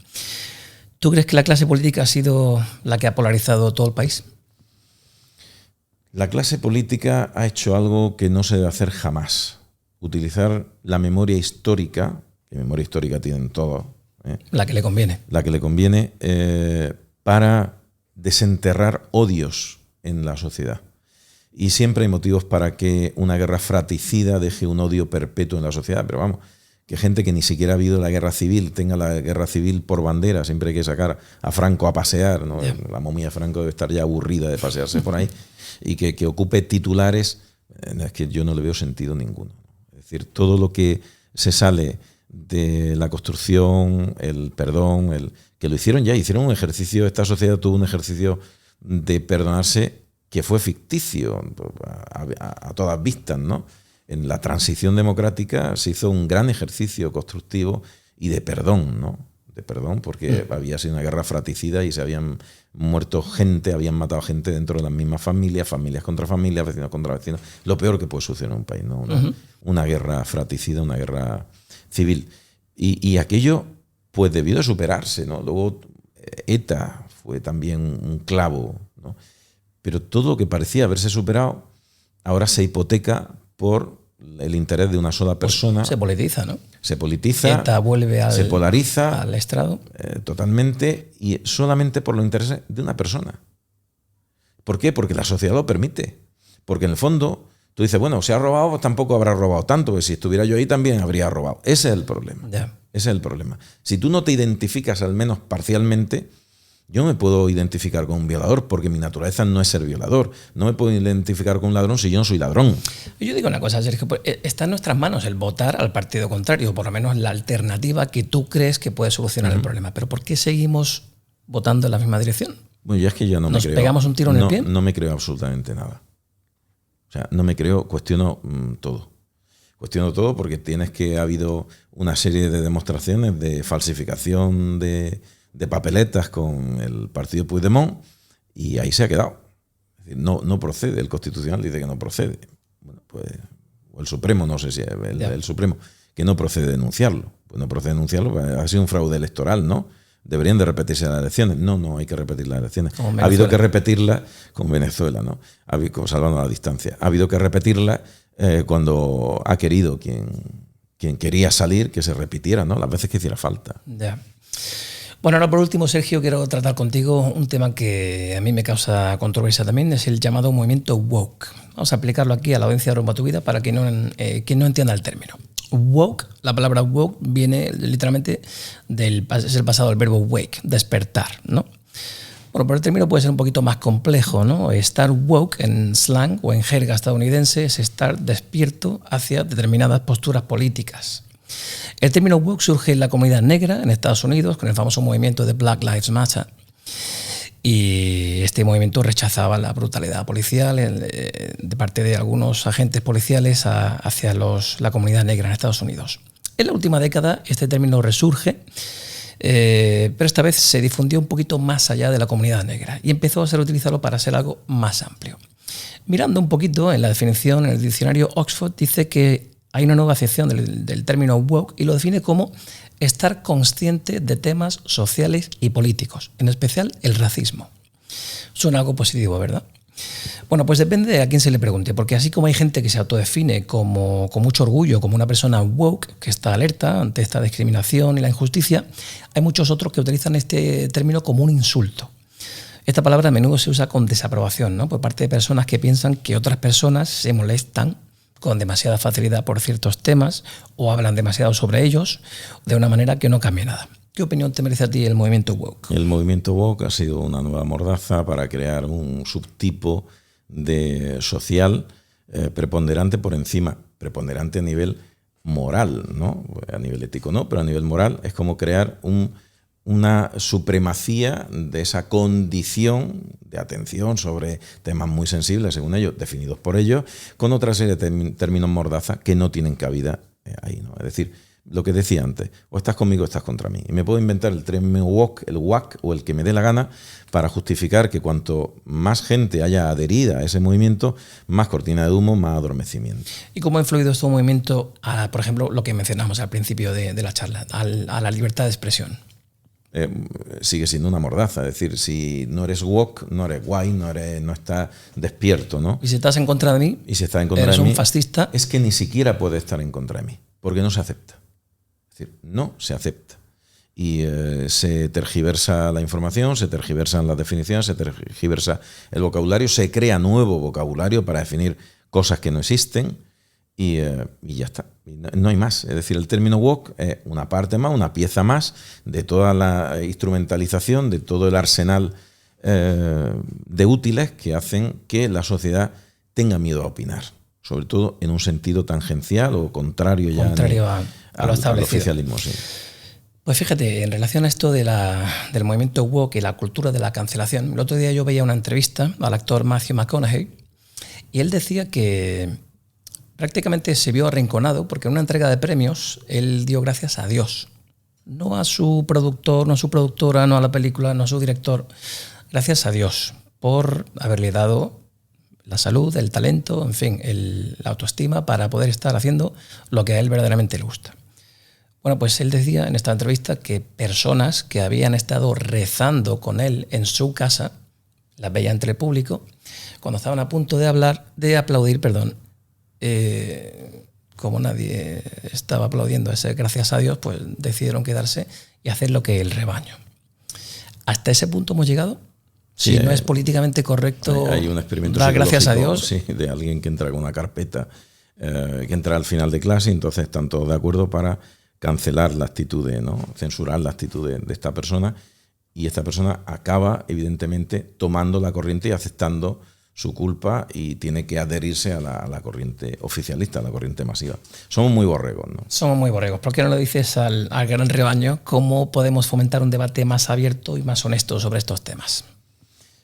¿Tú crees que la clase política ha sido la que ha polarizado todo el país? La clase política ha hecho algo que no se debe hacer jamás. Utilizar la memoria histórica, que memoria histórica tienen todos. La que le conviene. La que le conviene para desenterrar odios en la sociedad. Y siempre hay motivos para que una guerra fratricida deje un odio perpetuo en la sociedad. Pero vamos, que gente que ni siquiera ha habido la guerra civil tenga la guerra civil por bandera. Siempre hay que sacar a Franco a pasear, ¿no? La momia de Franco debe estar ya aburrida de pasearse por ahí. Y que ocupe titulares, es que yo no le veo sentido ninguno. Es decir, todo lo que se sale de la construcción, el perdón, que lo hicieron un ejercicio, esta sociedad tuvo un ejercicio de perdonarse que fue ficticio a todas vistas, ¿no? En la transición democrática se hizo un gran ejercicio constructivo y de perdón, ¿no? De perdón, porque había sido una guerra fratricida y se habían muerto gente, habían matado gente dentro de las mismas familias, familias contra familias, vecinos contra vecinos. Lo peor que puede suceder en un país, ¿no? Una guerra fratricida, una guerra civil. Y aquello, pues debió de superarse, ¿no? Luego ETA fue también un clavo, ¿no? Pero todo lo que parecía haberse superado ahora se hipoteca por el interés de una sola persona. Se politiza, ¿no? Se politiza, ETA vuelve se polariza al estrado. Totalmente, y solamente por los intereses de una persona. ¿Por qué? Porque la sociedad lo permite. Porque en el fondo tú dices, bueno, si ha robado, pues tampoco habrá robado tanto, porque si estuviera yo ahí también habría robado. Ese es el problema. Ya. Ese es el problema. Si tú no te identificas al menos parcialmente... Yo no me puedo identificar con un violador porque mi naturaleza no es ser violador. No me puedo identificar con un ladrón si yo no soy ladrón. Yo digo una cosa, Sergio, está en nuestras manos el votar al partido contrario, por lo menos la alternativa que tú crees que puede solucionar el problema. Pero ¿por qué seguimos votando en la misma dirección? Bueno, ya es que yo no me creo. ¿Nos pegamos un tiro en el pie? No me creo absolutamente nada. O sea, no me creo, cuestiono todo. Cuestiono todo porque ha habido una serie de demostraciones de falsificación de papeletas con el partido Puigdemont y ahí se ha quedado. Es decir, no procede, el Constitucional dice que no procede. Bueno, pues, o el Supremo, no sé si es el Supremo, que no procede denunciarlo. Pues no procede denunciarlo, pues ha sido un fraude electoral, ¿no? Deberían de repetirse las elecciones. No hay que repetir las elecciones. Ha habido que repetirlas con Venezuela, ¿no? Salvando la distancia. Ha habido que repetirlas cuando ha querido quien quería salir, que se repitiera, ¿no? Las veces que hiciera falta. Ya. Bueno, ahora por último, Sergio, quiero tratar contigo un tema que a mí me causa controversia también, es el llamado movimiento woke. Vamos a aplicarlo aquí a la audiencia de Rumbo a tu Vida para quien no entienda el término. Woke, la palabra woke viene literalmente es el pasado del verbo wake, despertar, ¿no? Bueno, pero el término puede ser un poquito más complejo, ¿no? Estar woke en slang o en jerga estadounidense es estar despierto hacia determinadas posturas políticas. El término woke surge en la comunidad negra en Estados Unidos con el famoso movimiento de Black Lives Matter. Y este movimiento rechazaba la brutalidad policial de parte de algunos agentes policiales hacia la comunidad negra en Estados Unidos. En la última década este término resurge, pero esta vez se difundió un poquito más allá de la comunidad negra y empezó a ser utilizado para ser algo más amplio. Mirando un poquito en la definición, en el diccionario Oxford dice que hay una nueva acepción del término woke y lo define como estar consciente de temas sociales y políticos, en especial el racismo. Suena algo positivo, ¿verdad? Bueno, pues depende de a quién se le pregunte, porque así como hay gente que se autodefine con mucho orgullo como una persona woke, que está alerta ante esta discriminación y la injusticia, hay muchos otros que utilizan este término como un insulto. Esta palabra a menudo se usa con desaprobación, ¿no? Por parte de personas que piensan que otras personas se molestan con demasiada facilidad por ciertos temas o hablan demasiado sobre ellos de una manera que no cambia nada. ¿Qué opinión te merece a ti el movimiento woke? El movimiento woke ha sido una nueva mordaza para crear un subtipo de social preponderante por encima, preponderante a nivel moral, ¿no? A nivel ético no, pero a nivel moral es como crear una supremacía de esa condición de atención sobre temas muy sensibles, según ellos, definidos por ellos, con otra serie de términos mordaza que no tienen cabida ahí, ¿no? Es decir, lo que decía antes, o estás conmigo o estás contra mí. Y me puedo inventar el término woke, el wack o el que me dé la gana para justificar que cuanto más gente haya adherida a ese movimiento, más cortina de humo, más adormecimiento. ¿Y cómo ha influido este movimiento a, por ejemplo, lo que mencionamos al principio de la charla, a la libertad de expresión? Sigue siendo una mordaza, es decir, si no eres woke, no eres guay, no estás despierto, ¿no? Y si estás en contra de mí, y si estás en contra eres de mí, un fascista. Es que ni siquiera puede estar en contra de mí, porque no se acepta. Es decir, no se acepta. Y se tergiversa la información, se tergiversan las definiciones, se tergiversa el vocabulario, se crea nuevo vocabulario para definir cosas que no existen. Y ya está, no hay más. Es decir, el término woke es una parte más, una pieza más de toda la instrumentalización, de todo el arsenal de útiles que hacen que la sociedad tenga miedo a opinar, sobre todo en un sentido tangencial o contrario a lo establecido. Al oficialismo, sí. Pues fíjate, en relación a esto del movimiento woke y la cultura de la cancelación, el otro día yo veía una entrevista al actor Matthew McConaughey y él decía que prácticamente se vio arrinconado porque en una entrega de premios él dio gracias a Dios, no a su productor, no a su productora, no a la película, no a su director, gracias a Dios por haberle dado la salud, el talento, en fin, la autoestima para poder estar haciendo lo que a él verdaderamente le gusta. Bueno, pues él decía en esta entrevista que personas que habían estado rezando con él en su casa, las veía entre el público, cuando estaban a punto de aplaudir, como nadie estaba aplaudiendo ese gracias a Dios, pues decidieron quedarse y hacer lo que el rebaño. ¿Hasta ese punto hemos llegado? Si no es políticamente correcto, hay un experimento dar gracias a Dios. Sí, de alguien que entra con una carpeta, que entra al final de clase y entonces están todos de acuerdo para cancelar la actitud, ¿no? Censurar la actitud de esta persona, y esta persona acaba evidentemente tomando la corriente y aceptando su culpa y tiene que adherirse a la corriente oficialista, a la corriente masiva. Somos muy borregos, ¿no? Somos muy borregos. ¿Por qué no lo dices al gran rebaño? ¿Cómo podemos fomentar un debate más abierto y más honesto sobre estos temas?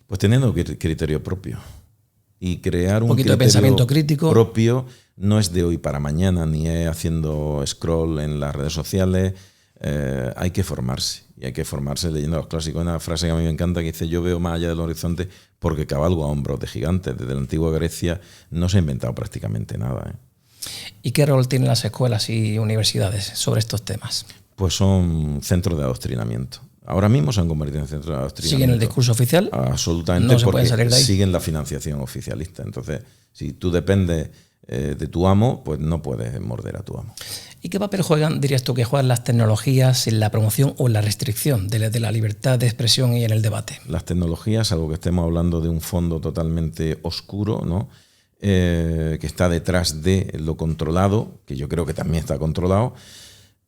Pues teniendo criterio propio. Y crear un poquito de pensamiento crítico propio no es de hoy para mañana, ni es haciendo scroll en las redes sociales. Hay que formarse. Y hay que formarse leyendo los clásicos. Una frase que a mí me encanta que dice: yo veo más allá del horizonte porque cabalgo a hombros de gigantes. Desde la antigua Grecia no se ha inventado prácticamente nada. ¿Y qué rol tienen las escuelas y universidades sobre estos temas? Pues son centros de adoctrinamiento. Ahora mismo se han convertido en centro de adoctrinamiento. ¿Siguen el discurso oficial? Absolutamente, no se porque pueden salir de ahí. siguen la financiación oficialista. Entonces, si tú dependes de tu amo, pues no puedes morder a tu amo. ¿Y qué papel juegan, dirías tú, que juegan las tecnologías en la promoción o en la restricción de la libertad de expresión y en el debate? Las tecnologías, algo que estemos hablando de un fondo totalmente oscuro, ¿no? Que está detrás de lo controlado, que yo creo que también está controlado,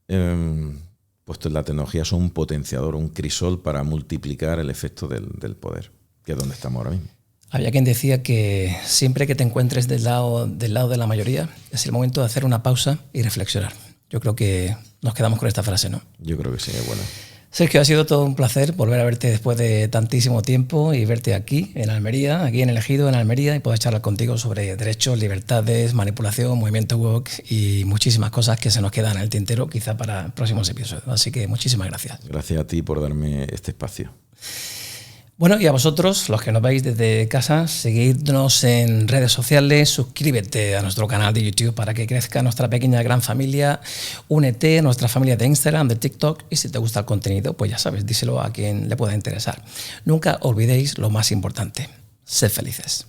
pues la tecnología son un potenciador, un crisol para multiplicar el efecto del poder, que es donde estamos ahora mismo. Había quien decía que siempre que te encuentres del lado de la mayoría es el momento de hacer una pausa y reflexionar. Yo creo que nos quedamos con esta frase, ¿no? Yo creo que sí, es buena. Sergio, ha sido todo un placer volver a verte después de tantísimo tiempo y verte aquí en Almería, aquí en El Ejido, en Almería, y poder charlar contigo sobre derechos, libertades, manipulación, movimiento woke y muchísimas cosas que se nos quedan en el tintero, quizá para próximos episodios. Así que muchísimas gracias. Gracias a ti por darme este espacio. Bueno, y a vosotros, los que nos veis desde casa, seguidnos en redes sociales, suscríbete a nuestro canal de YouTube para que crezca nuestra pequeña gran familia, únete a nuestra familia de Instagram, de TikTok, y si te gusta el contenido, pues ya sabes, díselo a quien le pueda interesar. Nunca olvidéis lo más importante, sed felices.